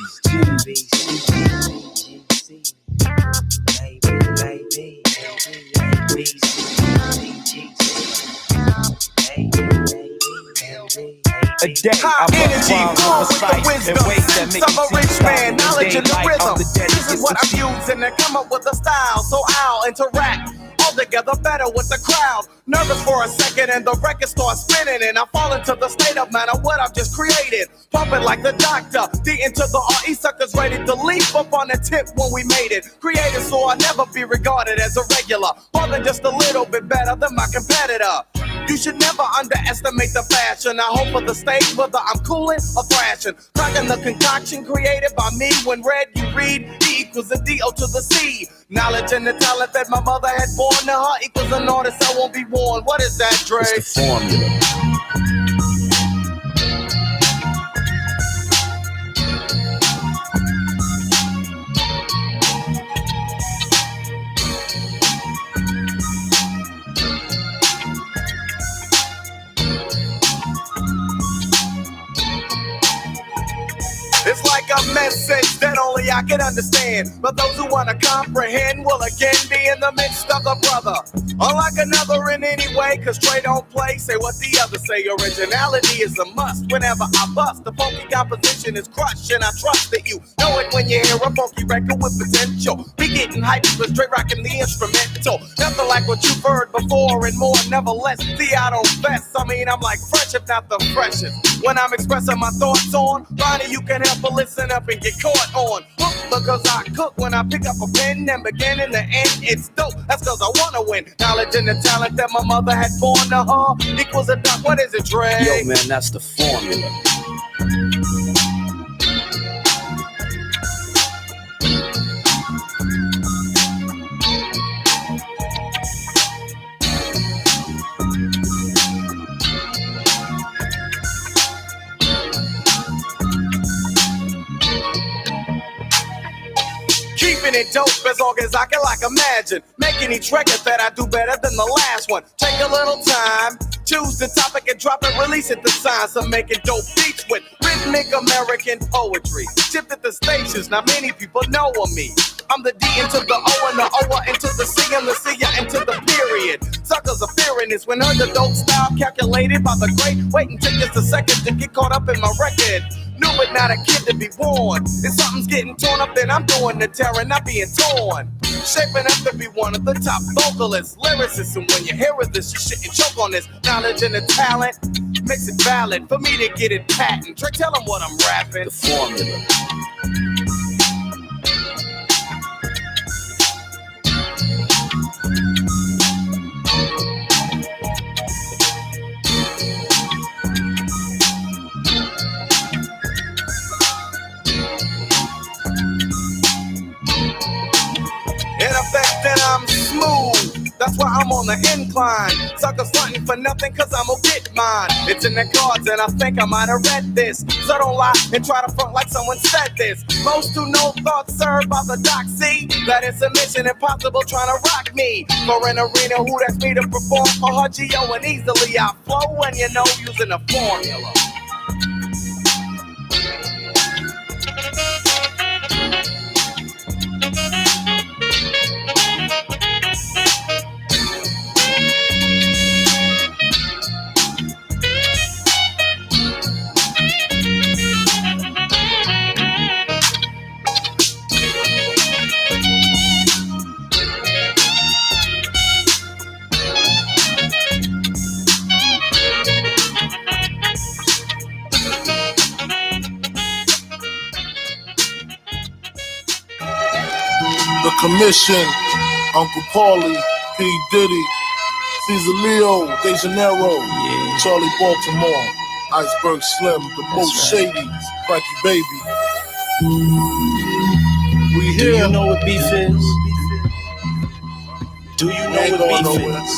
A day high energy, full with the wisdom, sense of a rich man, knowledge and the rhythm. This is what I'm using to come up with a style, so I'll interact altogether better with the crowd. Nervous for a second and the record starts spinning and I fall into the state of mind of what I've just created. Pumping like the doctor, D into the RE suckers ready to leap up on the tip when we made it. Created so I'll never be regarded as a regular, more than just a little bit better than my competitor. You should never underestimate the fashion. I hope for the stage whether I'm cooling or thrashing. Cracking the concoction created by me. When read, you read E equals a D-O to the C. Knowledge and the talent that my mother had born to her equals an artist I won't be born. What is that, Dre? It's the formula. It's like a message that only I can understand. But those who wanna comprehend will again be in the midst of the brother. Unlike another in any way, cause Trey don't play, say what the others say. Originality is a must whenever I bust. The funky composition is crushed and I trust that you know it when you hear a funky record with potential. Be getting hyped with Dre rocking the instrumental. Nothing like what you've heard before and more, nevertheless. See, I don't vest, I mean I'm like fresh if not the freshest. When I'm expressing my thoughts on Ronnie, you can help but listen up and get caught on hook, because I cook when I pick up a pen and begin in the end it's dope, that's cause I wanna win. Knowledge and the talent that my mother had born to her equals a duck. What is it, Dre? Yo man, that's the formula. Keeping it dope as long as I can like imagine. Making each record that I do better than the last one. Take a little time, choose the topic and drop it, release it. The science of making dope beats with rhythmic American poetry. Shifted the stations, not many people know of me. I'm the D into the O and the O into the C and the C into the period. Suckers are fearing this when heard the dope style calculated by the great. Waiting take just a second to get caught up in my record. New but not a kid to be born. If something's getting torn up, then I'm doing the tearing, not being torn. Shaping up to be one of the top vocalists, lyricists, and when you hear this, you shouldn't choke on this. Knowledge and the talent makes it valid for me to get it patent. Trick, tell them what I'm rapping. The formula. In effect, then I'm smooth. That's why I'm on the incline. Suckers frontin' for nothing, cause I'ma get mine. It's in the cards, and I think I might have read this. So don't lie and try to front like someone said this. Most who know thoughts served by the doc see that it's a mission impossible trying to rock me. For an arena, who that's me to perform for her G.O. and easily I flow, and you know, using a formula. Mission, Uncle Paulie, P. Diddy, Caesar Leo, De Janeiro, Charlie Baltimore, Iceberg Slim, the most shady, Frankie Baby. We here. Do you know what beef is? Do you know what beef is?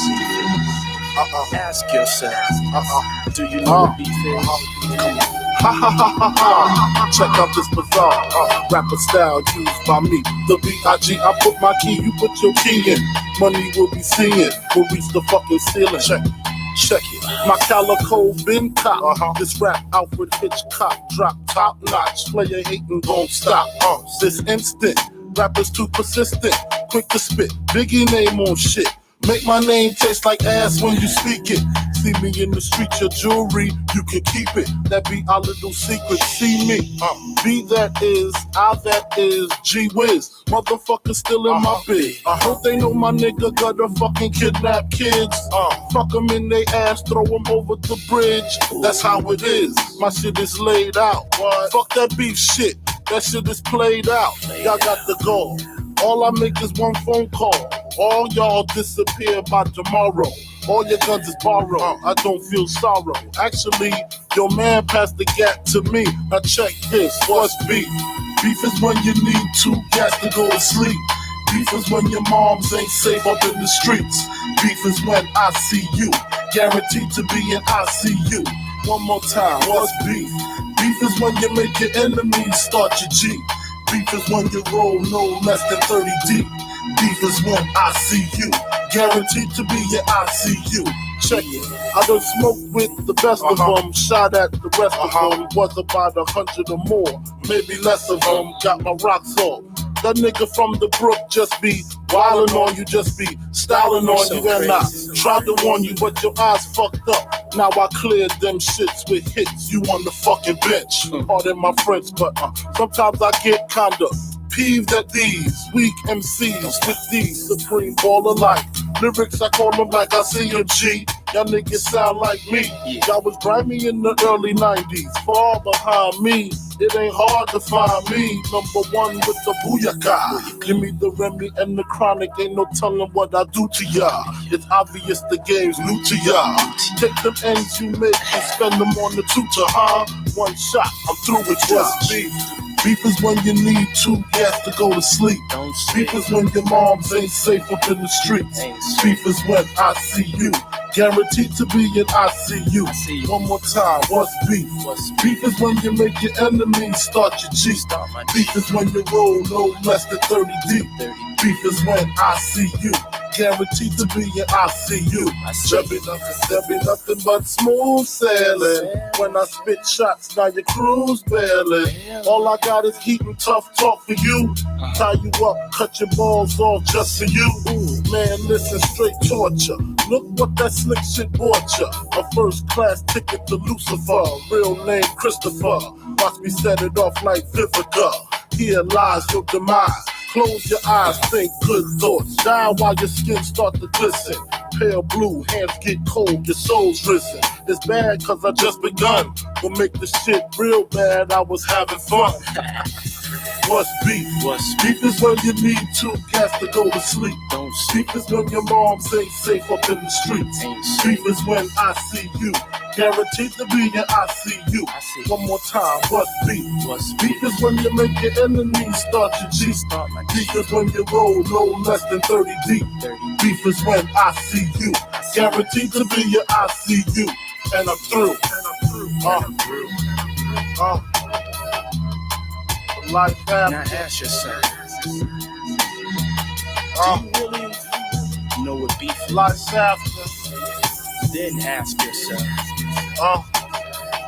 Ask yourself. Do you know what beef is? Come on. Ha ha ha ha ha. Check out this bizarre rapper style used by me. The B.I.G. I put my key, you put your key in. Money will be seeing, will reach the fucking ceiling. Check it. My calico been cop. This rap Alfred Hitchcock drop top notch. Player hating gon' stop. This instant. Rappers too persistent. Quick to spit. Biggie name on shit. Make my name taste like ass when you speak it. See me in the street, your jewelry, you can keep it. That be our little secret. See me, B that is, I that is, G Wiz. Motherfucker still in my bed. I hope they know my nigga gotta fucking kidnap kids. Fuck them in they ass, throw them over the bridge. That's how it is. My shit is laid out. Fuck that beef shit. That shit is played out. Y'all got the goal. All I make is one phone call. All y'all disappear by tomorrow. All your guns is borrowed. I don't feel sorrow. Actually, your man passed the gap to me. Now check this. What's beef? Beef is when you need 2 cats to go to sleep. Beef is when your moms ain't safe up in the streets. Beef is when I see you. Guaranteed to be in ICU. One more time. What's beef? Beef is when you make your enemies start your G. Beef is when you roll no less than 30 deep. Beef is when I see you. Guaranteed to be in ICU. Check it. I done smoked with the best of them. Shot at the rest of them. Was about 100 or more. Maybe less of them. Got my rocks off. That nigga from the brook just be wildin' on you, just be styling on you. And I tried to warn you, but your eyes fucked up. Now I cleared them shits with hits. You on the fucking bench. Pardon my French, but sometimes I get kinda peeved at these weak MCs with these supreme ball of life. Lyrics, I call them like I see a G. Y'all niggas sound like me. Y'all was grimy in the early 90s. Far behind me, it ain't hard to find me. Number 1 with the booyaka. Give me the Remy and the Chronic. Ain't no telling what I do to y'all. It's obvious the game's new to y'all. Take them ends you make and spend them on the tutor, huh? One shot, I'm through with just beef. Beef is when you need 2 gas to go to sleep. Beef is when your moms ain't safe up in the streets. Beef is when I see you. Guaranteed to be in ICU. One more time, what's beef? Beef is when you make your enemies start your G. Beef is when you roll no less than 30 deep. Beef is when I see you. Guaranteed to be in ICU. There be nothing but smooth sailing. When I spit shots, now your crew's bailing. All I got is heat and tough talk for you. Tie you up, cut your balls off just for you. Man, listen, straight torture. Look what that slick shit bought ya. A first class ticket to Lucifer. Real name Christopher. Watch me set it off like Vivica. Here lies your demise. Close your eyes, think good thoughts. Die while your skin start to glisten. Pale blue, hands get cold, your soul's risen. It's bad cause I just begun. Will make the shit real bad, I was having fun. What's beef? Beef is when you need 2 cats to go to sleep. Beef is when your moms ain't safe up in the streets. Beef is when I see you. Guaranteed to be in ICU. One more time, what's beef? Beef is when you make your enemies start your G. Beef is when you roll no less than 30 deep. Beef is when I see you. Guaranteed to be in ICU. And I'm through. Life after. Now ask yourself, do you really know what beef is? Life after. Then ask yourself,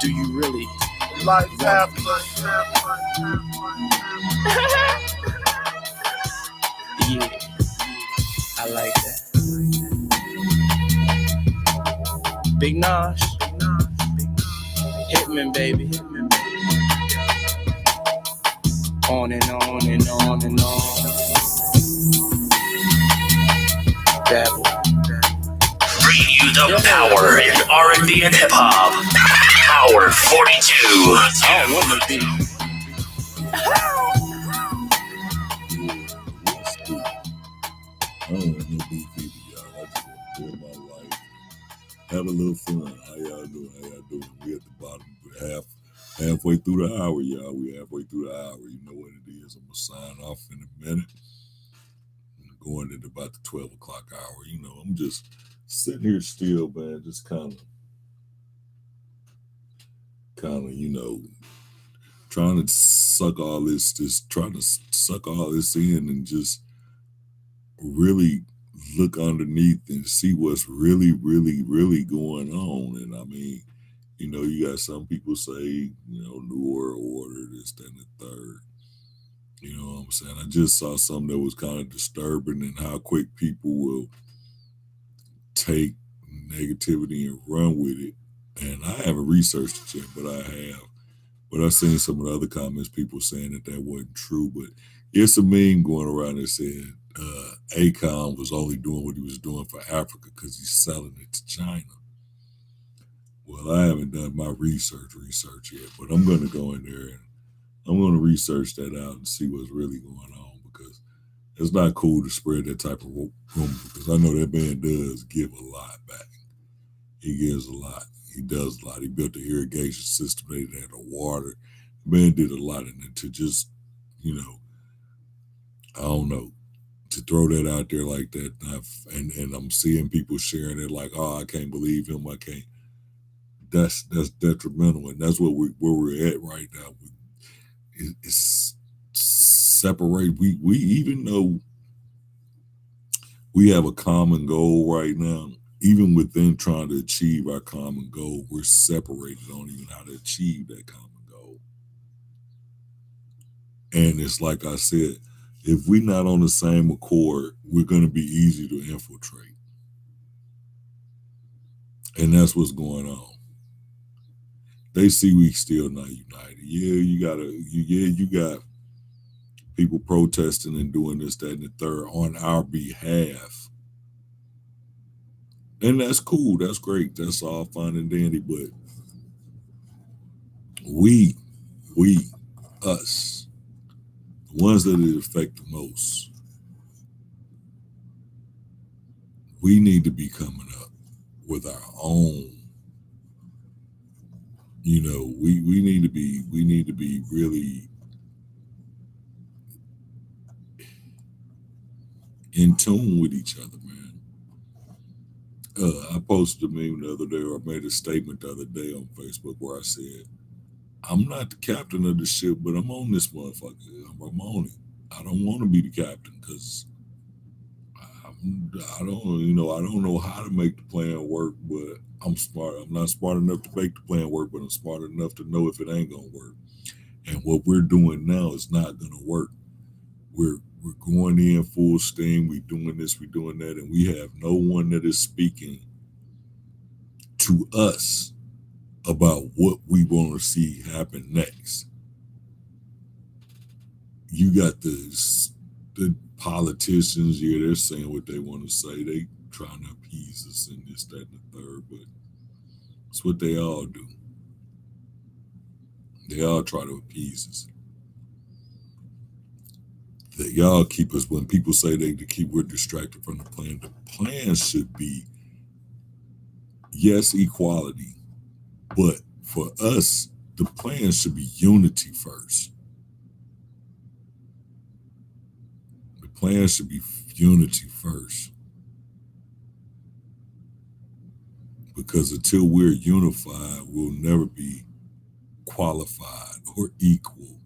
do you really life after? Yeah, I like that. Big Nosh, Hitman, baby. On and on and on and on. Dabble. Bringing you the power in R&B and hip hop. Power 42. I don't want to be. don't want no beef either, y'all. I just want to live my life, have a little fun. How y'all doing? How y'all doing? We at the bottom, halfway through the hour, y'all. We halfway through the hour. You know what it is. I'm gonna sign off in a minute. I'm going at about the 12 o'clock hour. You know, I'm just sitting here still, man, just kind of, you know, trying to suck all this in and just really look underneath and see what's really, really, really going on. And I mean, you know, you got some people say, you know, New World Order, this, that, and the third. You know what I'm saying? I just saw something that was kind of disturbing and how quick people will take negativity and run with it. And I haven't researched it yet, but I have. But I've seen some of the other comments, people saying that wasn't true. But it's a meme going around that said Akon was only doing what he was doing for Africa because he's selling it to China. Well, I haven't done my research yet, but I'm going to go in there and I'm going to research that out and see what's really going on, because it's not cool to spread that type of rumor, because I know that man does give a lot back. He gives a lot. He does a lot. He built the irrigation system. They had the water. The man did a lot. And to just, you know, I don't know, to throw that out there like that, and I'm seeing people sharing it like, oh, I can't believe him. I can't. That's detrimental, and that's where we're at right now. It's separate. We even though we have a common goal right now, even within trying to achieve our common goal, we're separated on even how to achieve that common goal. And it's like I said, if we're not on the same accord, we're going to be easy to infiltrate. And that's what's going on. They see we still not united. Yeah, you got people protesting and doing this, that, and the third on our behalf. And that's cool. That's great. That's all fine and dandy. But us, the ones that it affect the most, we need to be coming up with our own. You know, we need to be really in tune with each other, man. I posted a meme the other day, or I made a statement the other day on Facebook where I said, I'm not the captain of the ship, but I'm on this motherfucker. I'm on it. I don't want to be the captain because I don't know how to make the plan work, but I'm smart. I'm not smart enough to make the plan work, but I'm smart enough to know if it ain't gonna work. And what we're doing now is not gonna work. We're going in full steam. We're doing this, we're doing that, and we have no one that is speaking to us about what we want to see happen next. You got the politicians, yeah, they're saying what they want to say. They trying to appease us and this, that, and the third, but it's what they all do. They all try to appease us. They all keep us, when people say we're distracted from the plan should be, yes, equality, but for us, the plan should be unity first. The plan should be unity first. Because until we're unified, we'll never be qualified or equal.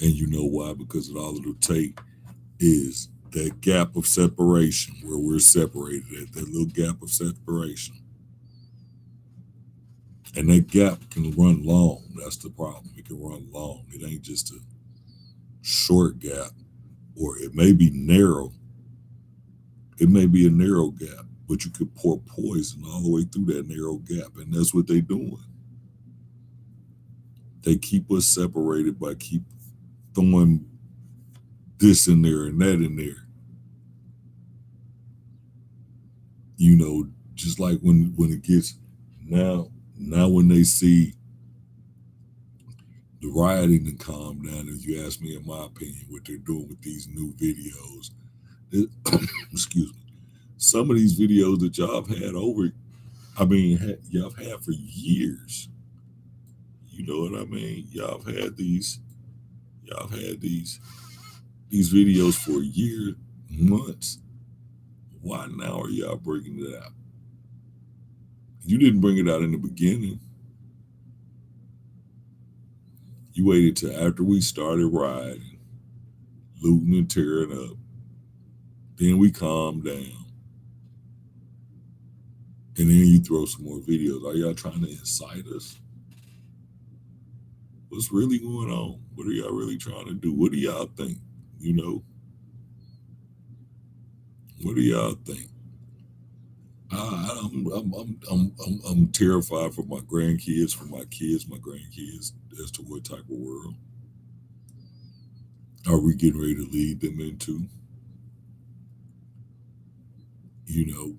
And you know why? Because all it'll take is that gap of separation where we're separated at, that little gap of separation. And that gap can run long. That's the problem. It can run long. It ain't just a short gap, or it may be narrow. It may be a narrow gap, but you could pour poison all the way through that narrow gap. And that's what they're doing. They keep us separated by keep throwing this in there and that in there. You know, just like when it gets now when they see the rioting and calm down, as you ask me in my opinion, what they're doing with these new videos, excuse me, some of these videos that y'all have had y'all have had for years. You know what I mean? Y'all have had these videos for years, months. Why now are y'all bringing it out? You didn't bring it out in the beginning. You waited till after we started riding, looting and tearing up. Then we calmed down. And then you throw some more videos. Are y'all trying to incite us? What's really going on? What are y'all really trying to do? What do y'all think? You know? What do y'all think? I'm terrified for my grandkids, for my kids, my grandkids, as to what type of world are we getting ready to lead them into? You know,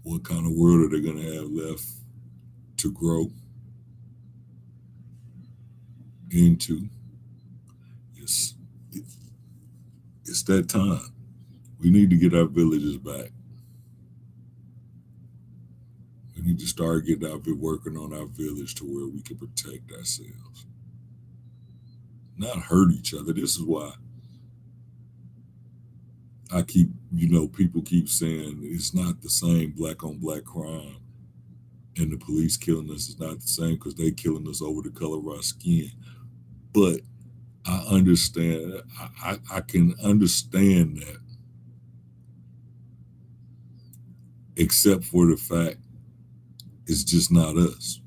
what kind of world are they going to have left to grow into? It's that time. We need to get our villages back. We need to start getting out there working on our village to where we can protect ourselves, not hurt each other. This is why I keep, people keep saying it's not the same black on black crime and the police killing us is not the same because they killing us over the color of our skin. But I understand, I can understand that, except for the fact it's just not us.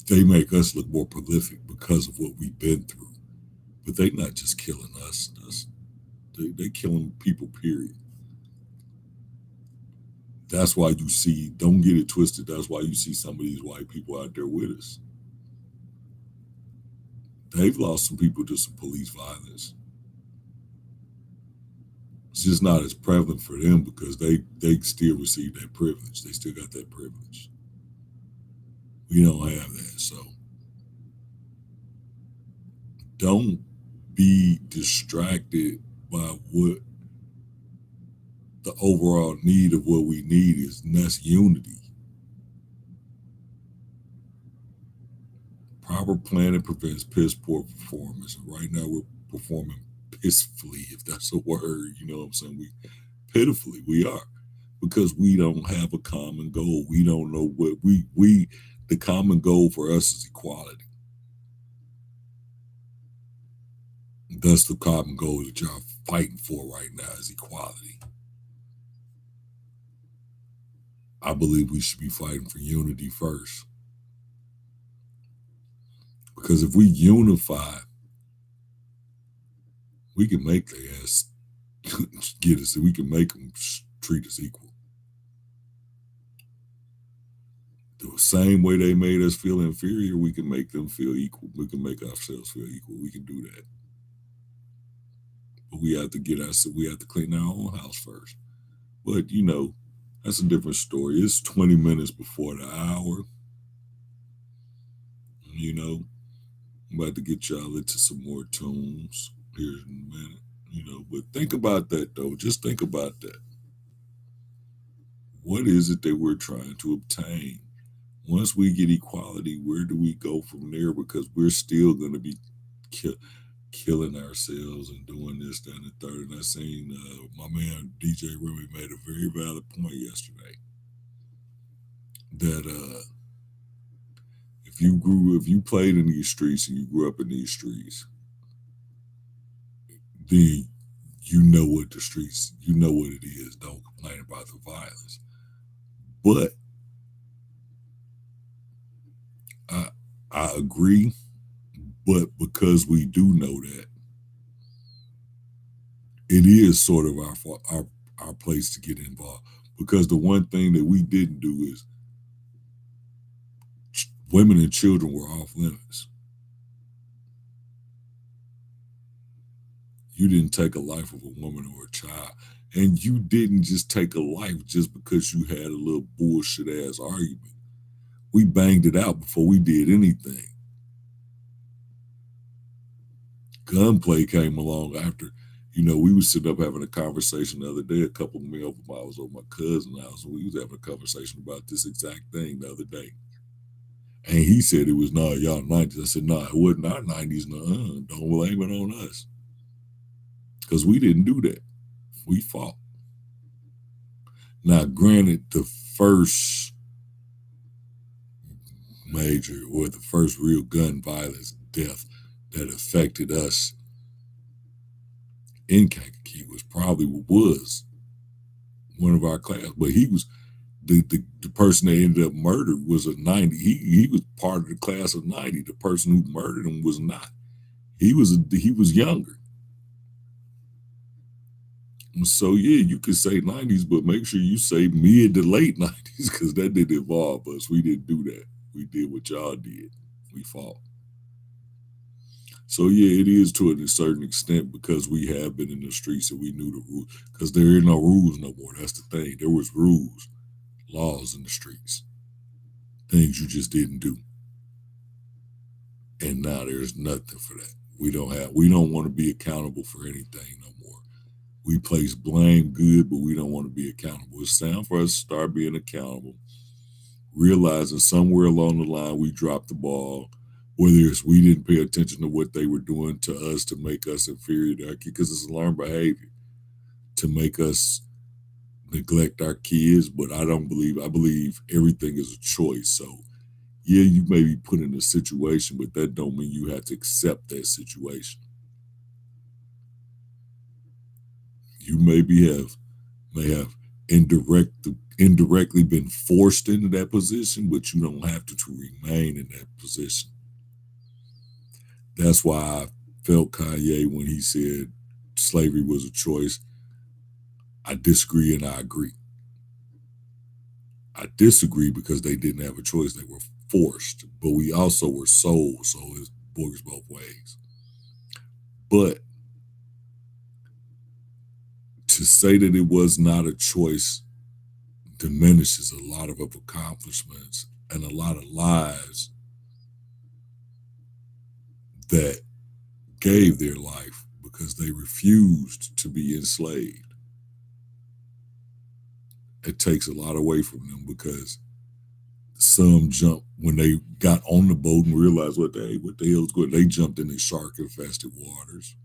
They make us look more prolific because of what we've been through. But they not just killing us. They killing people, period. That's why you see, don't get it twisted, that's why you see some of these white people out there with us. They've lost some people to some police violence. It's just not as prevalent for them because they still receive that privilege. They still got that privilege. We don't have that, so don't be distracted by what the overall need of what we need is, and that's unity. Proper planning prevents piss poor performance, and right now we're performing pissfully, if that's a word, you know what I'm saying? Pitifully, we are, because we don't have a common goal. We don't know what the common goal for us is equality. That's the common goal that y'all fighting for right now, is equality. I believe we should be fighting for unity first. Because if we unify, we can make their ass get us, we can make them treat us equal. The same way they made us feel inferior, we can make them feel equal. We can make ourselves feel equal. We can do that. But we have to we have to clean our own house first. But, that's a different story. It's 20 minutes before the hour. I'm about to get y'all into some more tunes here in a minute, but think about that though. Just think about that. What is it that we're trying to obtain? Once we get equality, where do we go from there? Because we're still going to be killing ourselves and doing this, that, and the third. And I seen my man DJ Remy made a very valid point yesterday that if you played in these streets and you grew up in these streets, then you know what the streets, you know what it is. Don't complain about the violence. But I agree, but because we do know that, it is sort of our place to get involved. Because the one thing that we didn't do is women and children were off limits. You didn't take a life of a woman or a child. And you didn't just take a life just because you had a little bullshit ass argument. We banged it out before we did anything. gunplay came along after, you know, we was sitting up having a conversation the other day, a couple of me over, I was over my cousin's house, and we was having a conversation about this exact thing the other day. And he said it was, nah, y'all 90s. I said, nah, it wasn't our 90s, nah, don't blame it on us. Because we didn't do that. We fought. Now, granted, the first major or the first real gun violence death that affected us in Kankakee was one of our class, but he was the person that ended up murdered was a 90. He was part of the class of 90. The person who murdered him was not. He was younger. So yeah, you could say 90s, but make sure you say mid to late 90s, because that didn't involve us. We didn't do that. We did what y'all did. We fought. So yeah, it is to a certain extent because we have been in the streets and we knew the rules. Because there are no rules no more. That's the thing. There was rules, laws in the streets, things you just didn't do. And now there's nothing for that. We don't want to be accountable for anything no more. We place blame good, but we don't want to be accountable. It's time for us to start being accountable, realizing somewhere along the line we dropped the ball, whether it's we didn't pay attention to what they were doing to us to make us inferior to our kids, because it's learned behavior to make us neglect our kids. But I believe everything is a choice. So yeah, you may be put in a situation, but that don't mean you have to accept that situation. You maybe may have indirectly been forced into that position, but you don't have to remain in that position. That's why I felt Kanye when he said slavery was a choice. I disagree and I agree. I disagree because they didn't have a choice. They were forced, but we also were sold, so it works both ways. But to say that it was not a choice diminishes a lot of accomplishments and a lot of lives that gave their life because they refused to be enslaved. It takes a lot away from them because some jumped when they got on the boat and realized what the hell was going on. They jumped in the shark-infested waters.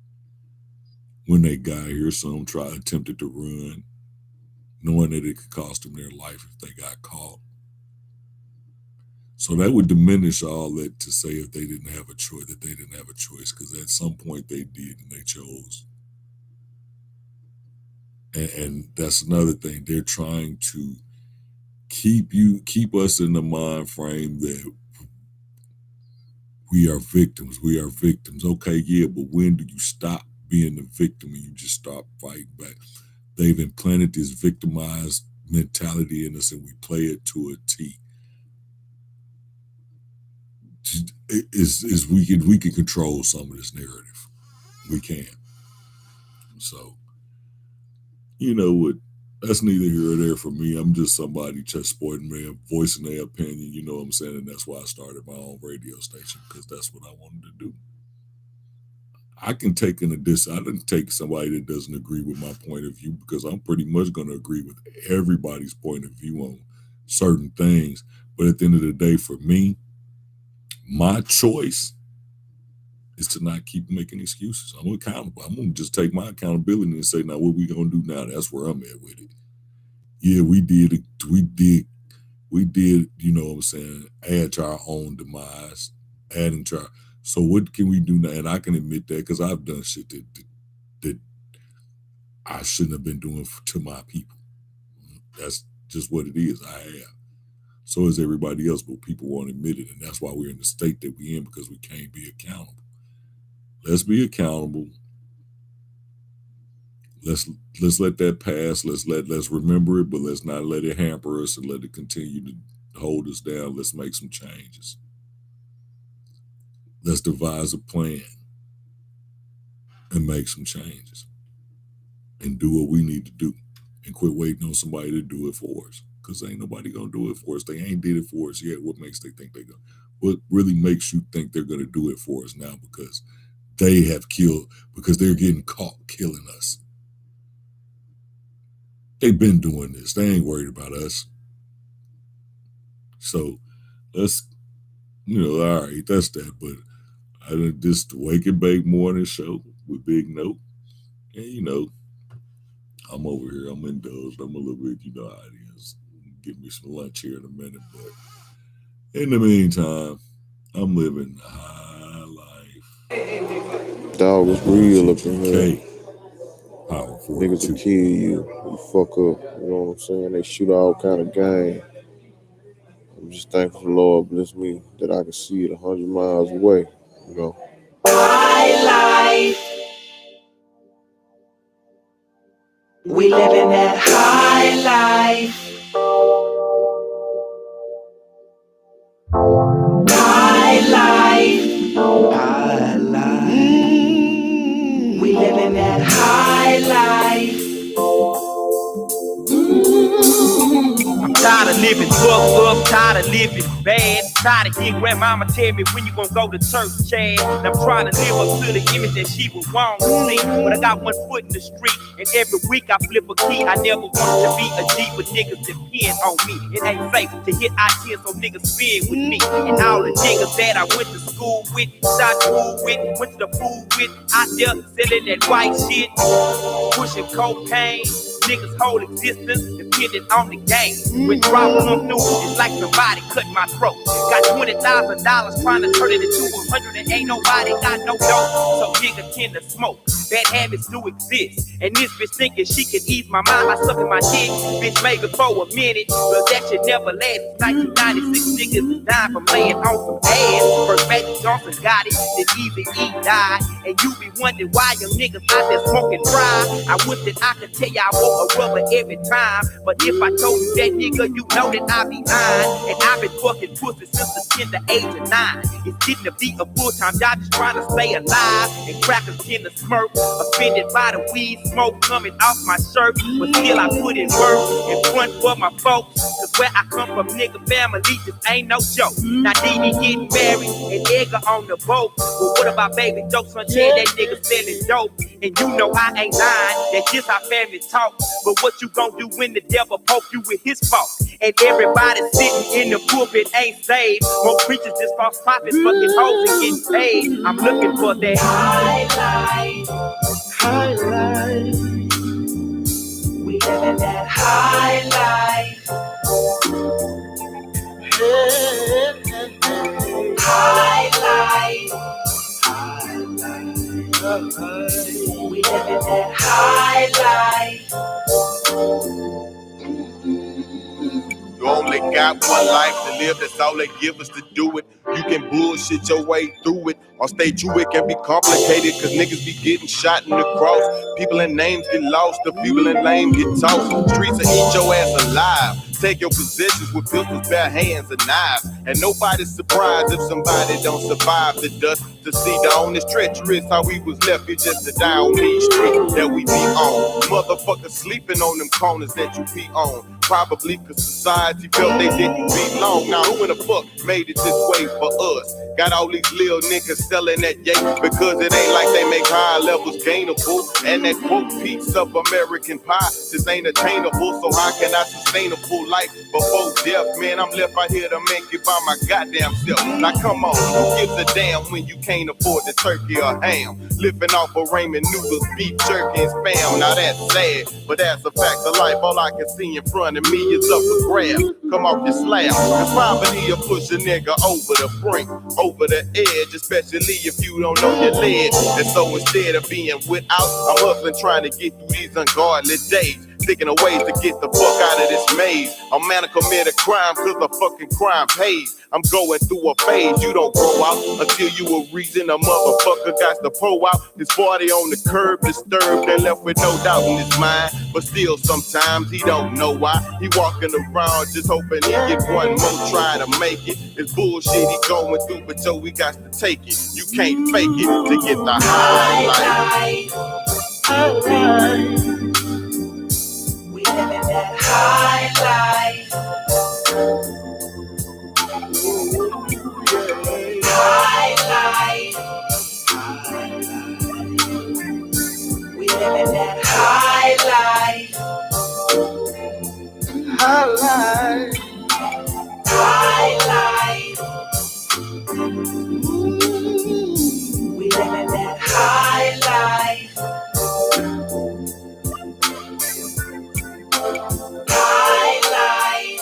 When they got here, some attempted to run, knowing that it could cost them their life if they got caught. So that would diminish all that to say if they didn't have a choice, that they didn't have a choice, because at some point they did and they chose. And that's another thing. They're trying to keep us in the mind frame that we are victims. We are victims. Okay, yeah, but when do you stop being the victim and you just start fighting back? They've implanted this victimized mentality in us and we play it to a T. We can control some of this narrative. We can. So, you know what? That's neither here or there for me. I'm just somebody just sporting man, voicing their opinion, you know what I'm saying? And that's why I started my own radio station, because that's what I wanted to do. I can take I didn't take somebody that doesn't agree with my point of view, because I'm pretty much going to agree with everybody's point of view on certain things. But at the end of the day, for me, my choice is to not keep making excuses. I'm accountable. I'm going to just take my accountability and say, now what we going to do now? That's where I'm at with it. Yeah, we did, you know what I'm saying, add to our own demise, adding to our, so what can we do now? And I can admit that because I've done shit that I shouldn't have been doing to my people. That's just what it is. I have. So is everybody else, but people won't admit it. And that's why we're in the state that we're in, because we can't be accountable. Let's be accountable. Let's let that pass. Let's remember it, but let's not let it hamper us and let it continue to hold us down. Let's make some changes. Let's devise a plan and make some changes and do what we need to do and quit waiting on somebody to do it for us, because ain't nobody going to do it for us. They ain't did it for us yet. What makes they think they're going to? What really makes you think they're going to do it for us now? Because they have killed because they're getting caught killing us. They've been doing this. They ain't worried about us. So let's, all right, that's that. But I did this Wake and Bake morning show with Big Note. And, I'm over here. I'm indulged. I'm a little bit, how it is. Give me some lunch here in a minute. But in the meantime, I'm living high life. Dog is real up in here. Okay. Niggas will kill you. You fuck up. You know what I'm saying? They shoot all kind of game. I'm just thankful the Lord bless me that I can see it 100 miles away. High life. We living that high life. High life. High life. We living that high life. I'm tired of living fucked up, tired of living bad, tired of hearing grandmama tell me when you gon' go to church, Chad. And I'm trying to live up to the image that she would want to see, but I got one foot in the street, and every week I flip a key. I never wanted to be a G, but niggas depend on me. It ain't safe to hit I-10, so niggas spin with me. And all the niggas that I went to school with, shot school with, went to the pool with, out there selling that white shit, pushing cocaine. Niggas' whole existence depended on the game. When drop come through, it's like somebody cut my throat. Got $20,000 trying to turn it into 100, and ain't nobody got no dough. So niggas tend to smoke. Bad habits do exist. And this bitch thinking she can ease my mind by sucking my dick. Bitch maybe for a minute, but that shit never lasts. 1996 niggas died from laying on some ass. First Magic Johnson got it, then Easy E died. And you be wondering why your niggas out there smoking dry. I wish that I could tell y'all what a rubber every time, but if I told you that nigga, you know that I be lying. And I've been fucking pussy since the tender age of 9. It's getting to be a full-time job just trying to stay alive. And crackers tend to smirk, offended by the weed smoke coming off my shirt. But still I put in work in front for my folks. Cause where I come from, nigga family just ain't no joke. Now Dee getting married and Edgar on the boat. But what about baby jokes on Chad? That nigga selling dope. And you know I ain't lying, that's just how family talk. But what you gon' do when the devil poke you with his fault? And everybody sitting in the pulpit ain't saved. More preachers just false prophets, fucking hoes and getting paid. I'm looking for that high life, high life. We living that high life. High life, high life. We living that high life. You only got one life to live, that's all they give us to do it. You can bullshit your way through it, or stay true, it can be complicated, cause niggas be getting shot in the cross. People and names get lost, the people and lame get tossed. Streets will eat your ass alive. Take your possessions with pistols, bare hands, and knives. And nobody's surprised if somebody don't survive the dust to see the honest treacherous how we was left here just to die on these streets that we be on. Motherfuckers sleeping on them corners that you be on. Probably cause society felt they didn't belong. Now who in the fuck made it this way for us? Got all these little niggas selling that yay because it ain't like they make high levels gainable. And that quote piece of American pie just ain't attainable. So how can I sustain a full life before death? Man, I'm left out here to make it by my goddamn self. Now come on, who gives a damn when you can't afford the turkey or ham? Living off of ramen noodles, beef jerky, and spam. Now that's sad, but that's a fact of life. All I can see in front of me is up for grab. Come off your slab, and poverty will push a nigga over the brink, over the edge, especially if you don't know your ledge. And so instead of being without, I'm hustling trying to get through these ungodly days. Thinking of ways to get the fuck out of this maze. A man to commit a crime cause the fucking crime pays. I'm going through a phase, you don't grow out until you a reason a motherfucker got to pull out. This party on the curb, disturbed and left with no doubt in his mind. But still sometimes he don't know why. He walking around just hoping he get one more try to make it. It's bullshit he going through, but so we got to take it. You can't fake it to get the high life. High life. We living that high life. High life. living that high life. High life. High life. We living that high life. High life.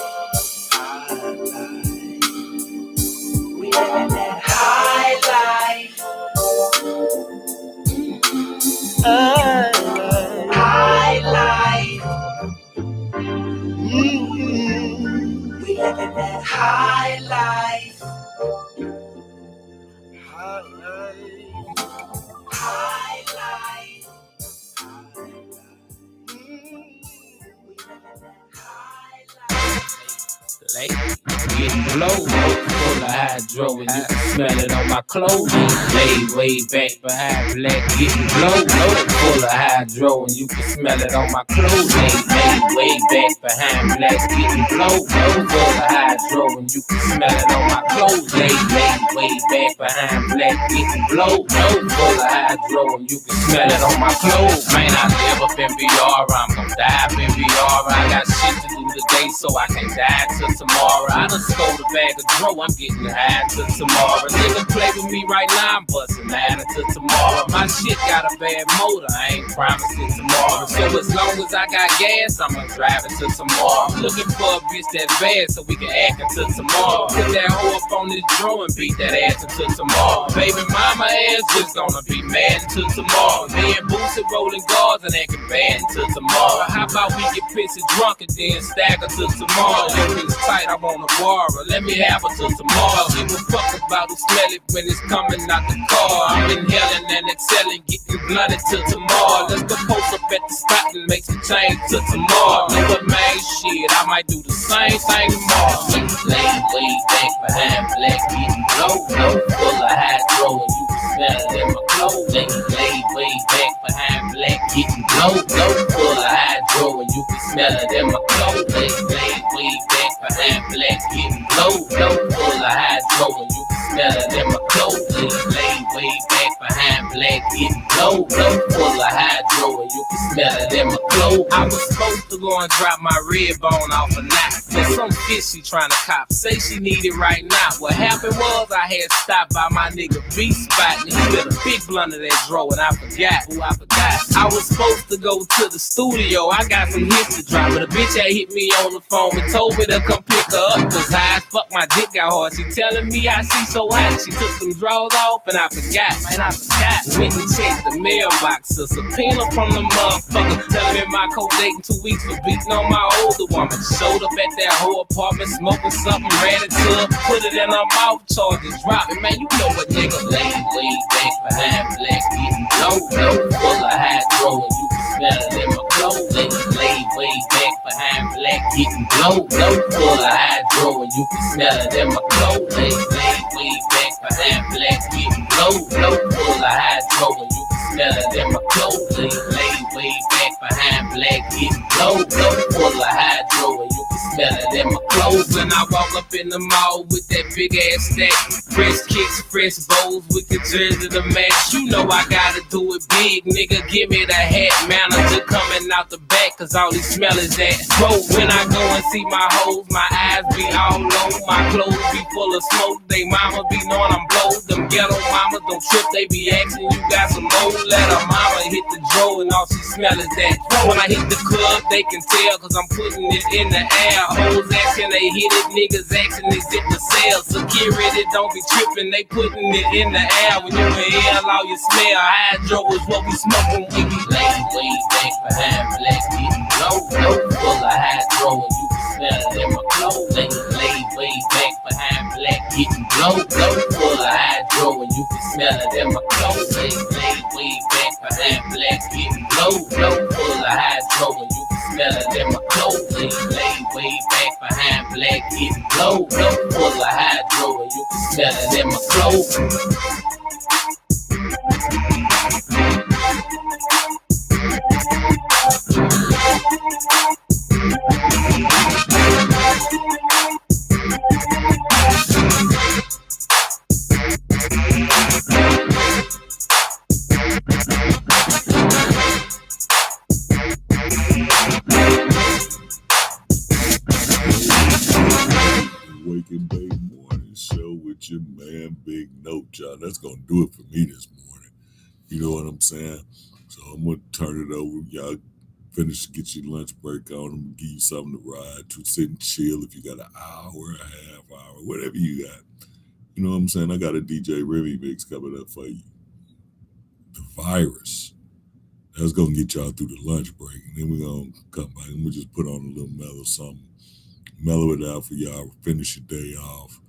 We living that high life. High life. We living that high life. High life. Like getting low, full of hydro, and you can smell it on my clothing. Lay way back behind black, getting low, full of hydro, and you can smell it on my clothing. Lay way back behind black, getting low, full of hydro, and you can smell it on my clothes. Lay way back behind black, getting low, full of hydro, and you can smell it on my clothes. Man, I live up in BR, I'm gonna die up in BR. I got shit to do today, so I can't die till tomorrow. I done stole a bag of dro, I'm getting high till tomorrow. Nigga play with me right now, I'm busting mad until tomorrow. My shit got a bad motor, I ain't promising tomorrow. So as long as I got gas, I'ma drive until tomorrow. Looking for a bitch that's bad so we can act until tomorrow. Put that hoe up on this dro and beat that ass until tomorrow. Baby mama ass just gonna be mad until tomorrow. Me and Boosie rolling guards and acting bad until tomorrow. How about we get pissed and drunk and then stagger till tomorrow? If it's tight, I want a borrow. Let me have her till tomorrow. Give a fuck about who smell it when it's coming out the car. I'm inhaling and excelling, getting blunted till tomorrow. Let's go post up at the spot and make some change till tomorrow. Never man shit, I might do the same thing tomorrow. Lay way back behind black, getting low, full of hydro, and you can smell it in my clothes. Lay way back behind black, getting low, full of hydro, and you can smell it in my clothes. Lay way back behind black, getting low, full of hydro, and you can smell it in my clothes. Lay way back behind black, getting low, full of hydro, and you can smell it in my clothes. I was supposed to go and drop my red bone off a knot. There's some bitch she trying to cop, say she need it right now. What happened was I had stopped by my nigga B-Spot, and he lit a big blunt of that dro, and I forgot who I forgot. I was supposed to go to the studio, I got some hits to drop, but a bitch had hit me on the phone and told me to come pick her up, cause high as fuck my dick got hard. She telling me I see so hot, she took some drawers off and I forgot, man, I forgot. Went and checked the mailbox, a subpoena from the motherfucker, telling me my cold dating 2 weeks for beating on my older woman. Showed up at that whole apartment, smoking something, ran into her, put it in her mouth, charges dropping. Man, you know what nigga lay way back behind black, getting low, full of hydro, and you can smell it in my clothes. Lay way back behind black, getting low, full of hydro, and you can smell it in my clothes. Lay way back behind black, getting low, full of hydro, and you can smell it in my clothes. Lay way back behind black, getting low, full of hydro, and you can smell it in my clothes. When I walk up in the mall with that big ass stack, fresh kicks, fresh bows with the jersey to match. You know I gotta do it big, nigga. Give me the hat, manager coming out the back, cause all he smell is that smoke. When I go and see my hoes, my eyes be all low, my clothes be full of smoke. They mama be knowing I'm blowed. Them ghetto mamas don't trip, they be asking you got some more. Let her mama hit the dro and all she smell is that. When I hit the club, they can tell, cause I'm putting it in the air. Hoes asking they hit it, niggas asking is it for sale. Security don't be tripping, they putting it in the air. When you inhale all you smell, hydro is what we smoke when we be lay way back behind black, getting low, full of hydro, and you can smell it in my clothes. Lay way back behind black, getting low, full of hydro, and you can smell it in my clothes. Lay way back behind black, getting low, full of hydro, and you can smell it in my clothes. Lay way back behind black, getting low, full of hydro, and you can smell it in my clothes. with y'all. That's gonna do it for me this morning. You know what I'm saying? So I'm gonna turn it over. Y'all finish, get your lunch break on. I'm gonna give you something to ride to, sit and chill if you got an hour, a half hour, whatever you got. You know what I'm saying? I got a DJ Remy mix coming up for you. The Virus. That's gonna get y'all through the lunch break, and then we're gonna come back and we'll just put on a little mellow something, mellow it out for y'all, finish your day off.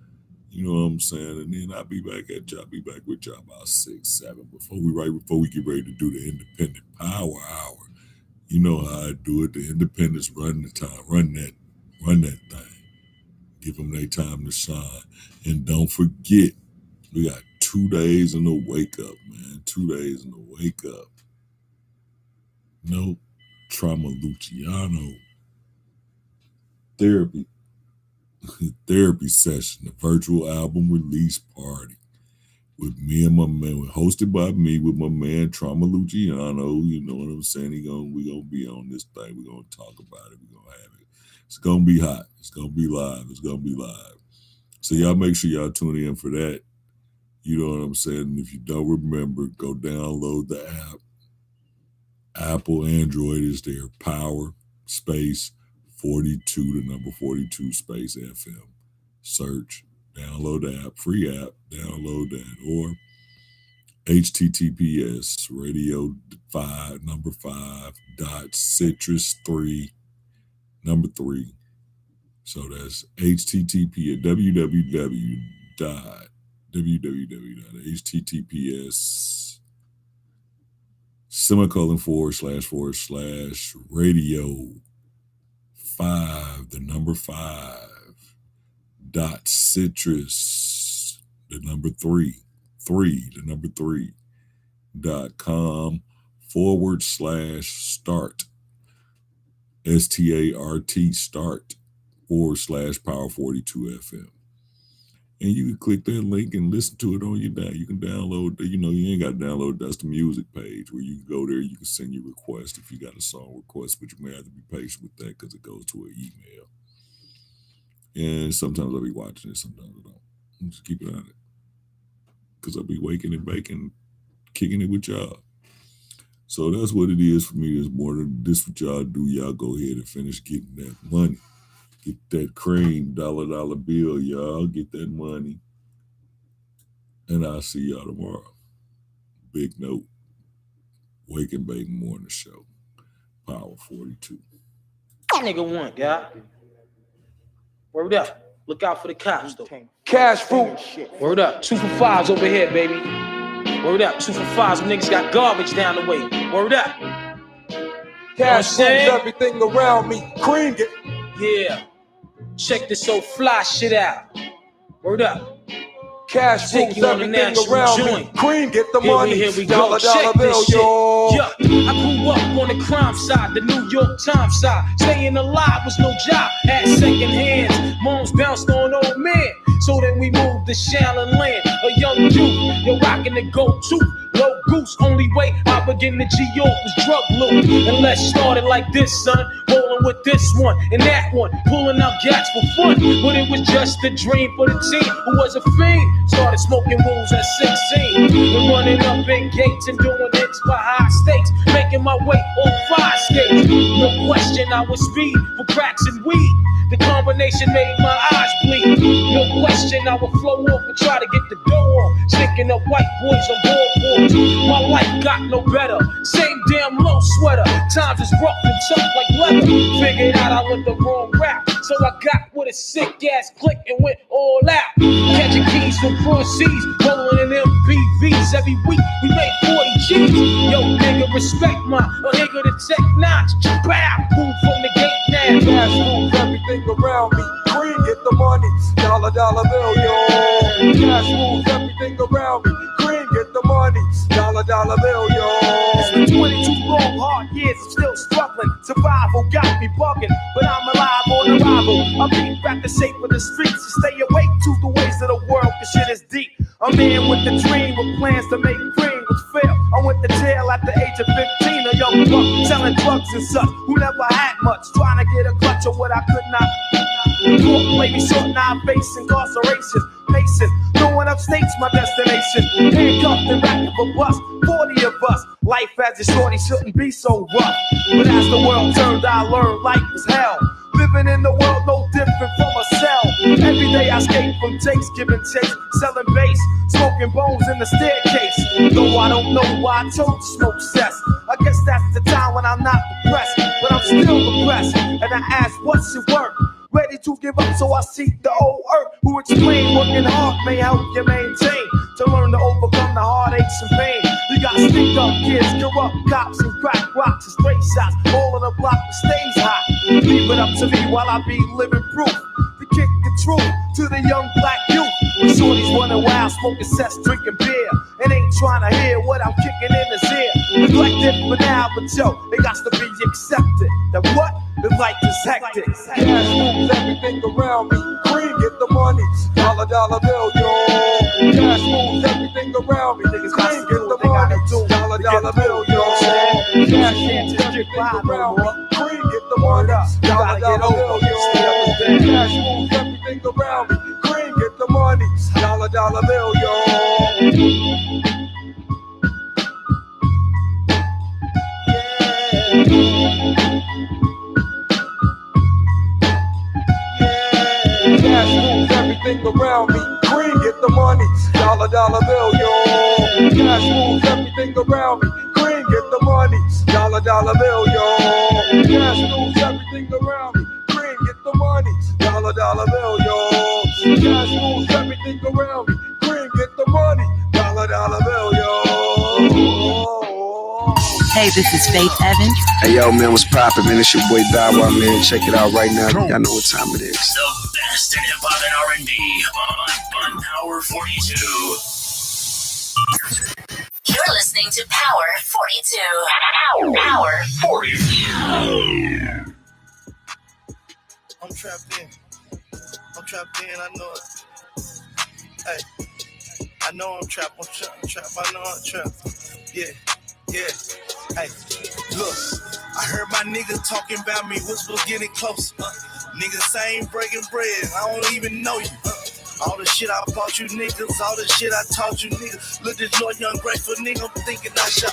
You know what I'm saying? And then I'll be back at y'all. I'll be back with y'all about 6, 7 before we get ready to do the Independent Power Hour. You know how I do it. The independents run the time, run that thing. Give them their time to shine. And don't forget, we got 2 days in the wake up, man. 2 days in the wake up. No Trauma Luciano therapy session, the virtual album release party with me and my man, hosted by me with my man Trauma Luciano. You know what I'm saying? We gonna be on this thing. We're gonna talk about it. We're gonna have it. It's gonna be hot. It's gonna be live. It's gonna be live. So y'all make sure y'all tune in for that. You know what I'm saying? And if you don't remember, go download the app. Apple, Android is there. Power space 42, the number 42 space FM. Search, download the app, free app, download that, or https radio 5 number 5 dot citrus 3 number 3. So that's http www.https / radio 5 the number 5 dot citrus the number 3 the number 3 .com / start START / Power 42 FM. And you can click that link and listen to it on your down. You can download, you ain't got to download. That's the music page where you can go there. You can send your request if you got a song request, but you may have to be patient with that because it goes to an email. And sometimes I'll be watching it, sometimes I don't. I'm just keep it on it because I'll be waking and baking, kicking it with y'all. So that's what it is for me this morning. This what y'all do. Y'all go ahead and finish getting that money. Get that cream, dollar bill, y'all. Get that money. And I'll see y'all tomorrow. Big note. Wake and Bake Morning Show. Power 42. Nigga one, guy. Word up. Look out for the cops, though. Cash fruit. Word up. 2 for 5s over here, baby. Word up. 2 for 5s. Niggas got garbage down the way. Word up. Cash fruit, everything around me. Cream it. Yeah. Check this old fly shit out. Word up. Cash fruit, everything around me. Cream, get the money. Here we go. Check this shit. Yeah. I grew up on the crime side, the New York Times side. Staying alive was no job. Had second hands. Moms bounced on old men. So then we moved to Shallon Land. A young youth, you're rocking the go-to. Low goose, only way I begin to G-York was drug loot. And let's start it like this, son. Rolling with this one and that one. Pulling out gats for fun. But it was just a dream for the team who was a fiend. Started smoking rules at 16. And running up in gates and doing hits for high stakes. Making my way on 5 skates. No question I was speed for cracks and weed. The combination made my eyes bleed. No question I would flow off and try to get the dough off. Sticking up white boys on boards. My life got no better. Same damn low sweater. Times is rough and tough like leather. Figured out I went the wrong route. So I got with a sick ass click and went all out. Catching keys from proceeds. Rolling in MPVs. Every week we made 40 G's. Yo, nigga, respect my nigga the tech notch. Bow. Move from the gate now. Cash fruit, everything around me. Cream, get the money. Dollar bill, yo. Cash rules everything around me. Cream, get the money. Dollar bill, yo. It's been 22 long, hard years. I'm still struggling. Survival got me bugging, but I'm alive on arrival. I'm beat back the shape of the streets to stay awake to the ways of the world. Cause shit is deep. A man with a dream with plans to make cream was fail. I went to jail at the age of 15. A young buck selling drugs and such who never had much. Trying to get a clutch of what I could not. Court play me short, now I face incarceration. Pay chasing. Throwing up states, my destination. Handcuffed and back of a bus, 40 of us. Life as a shorty shouldn't be so rough. But as the world turned, I learned life was hell. Living in the world no different from a cell. Every day I escape from takes, giving chase, selling bass, smoking bones in the staircase. Though I don't know why I chose to smoke cess. I guess that's the time when I'm not depressed, but I'm still depressed. And I ask, what's your work? Ready to give up, so I seek the old earth who explain working hard may help you maintain. To learn to overcome the heartaches and pain. You got stick up kids, corrupt cops and crack rocks and straight shots. All of the block stays hot. Leave it up to me while I be living proof. To kick the truth to the young black youth. The shorties running wild, smoking cess, drinking beer. And ain't trying to hear what I'm kicking in his ear. Neglected for now, but yo, it got to be accepted. That what? The life is hectic. Cash moves everything around me. Green, get the money. Dollar bill, yo. Cash moves everything around me. Niggas green, get the money. Dollar bill, yo. Cash moves everything around me. Green, get the money. Dollar bill, yo. Cash moves everything around me. Green, get the money. Dollar bill, yo. Cash moves everything around me. Green, get the money. Dollar bill, yo. Cash moves everything around me. Green, get the money. Dollar bill, yo. Cash moves everything around me. Green, get the money. Dollar bill, yo. Cash moves everything around me. Green, get the money. Dollar bill, yo. Hey, this is Faith Evans. Hey, yo, man, what's poppin', man? It's your boy Dawa, man. Check it out right now. Y'all know what time it is. The best in hip hop and R&B on Power 42. You're listening to Power 42. Power 42. I'm trapped in. I know it. Hey, I know I'm trapped. I know I'm trapped. Yeah. Hey, look, I heard my nigga talking about me, whispers getting close. Niggas ain't breaking bread, I don't even know you. All the shit I bought you niggas, all the shit I taught you niggas. Look, this little young grateful nigga, I'm thinking I should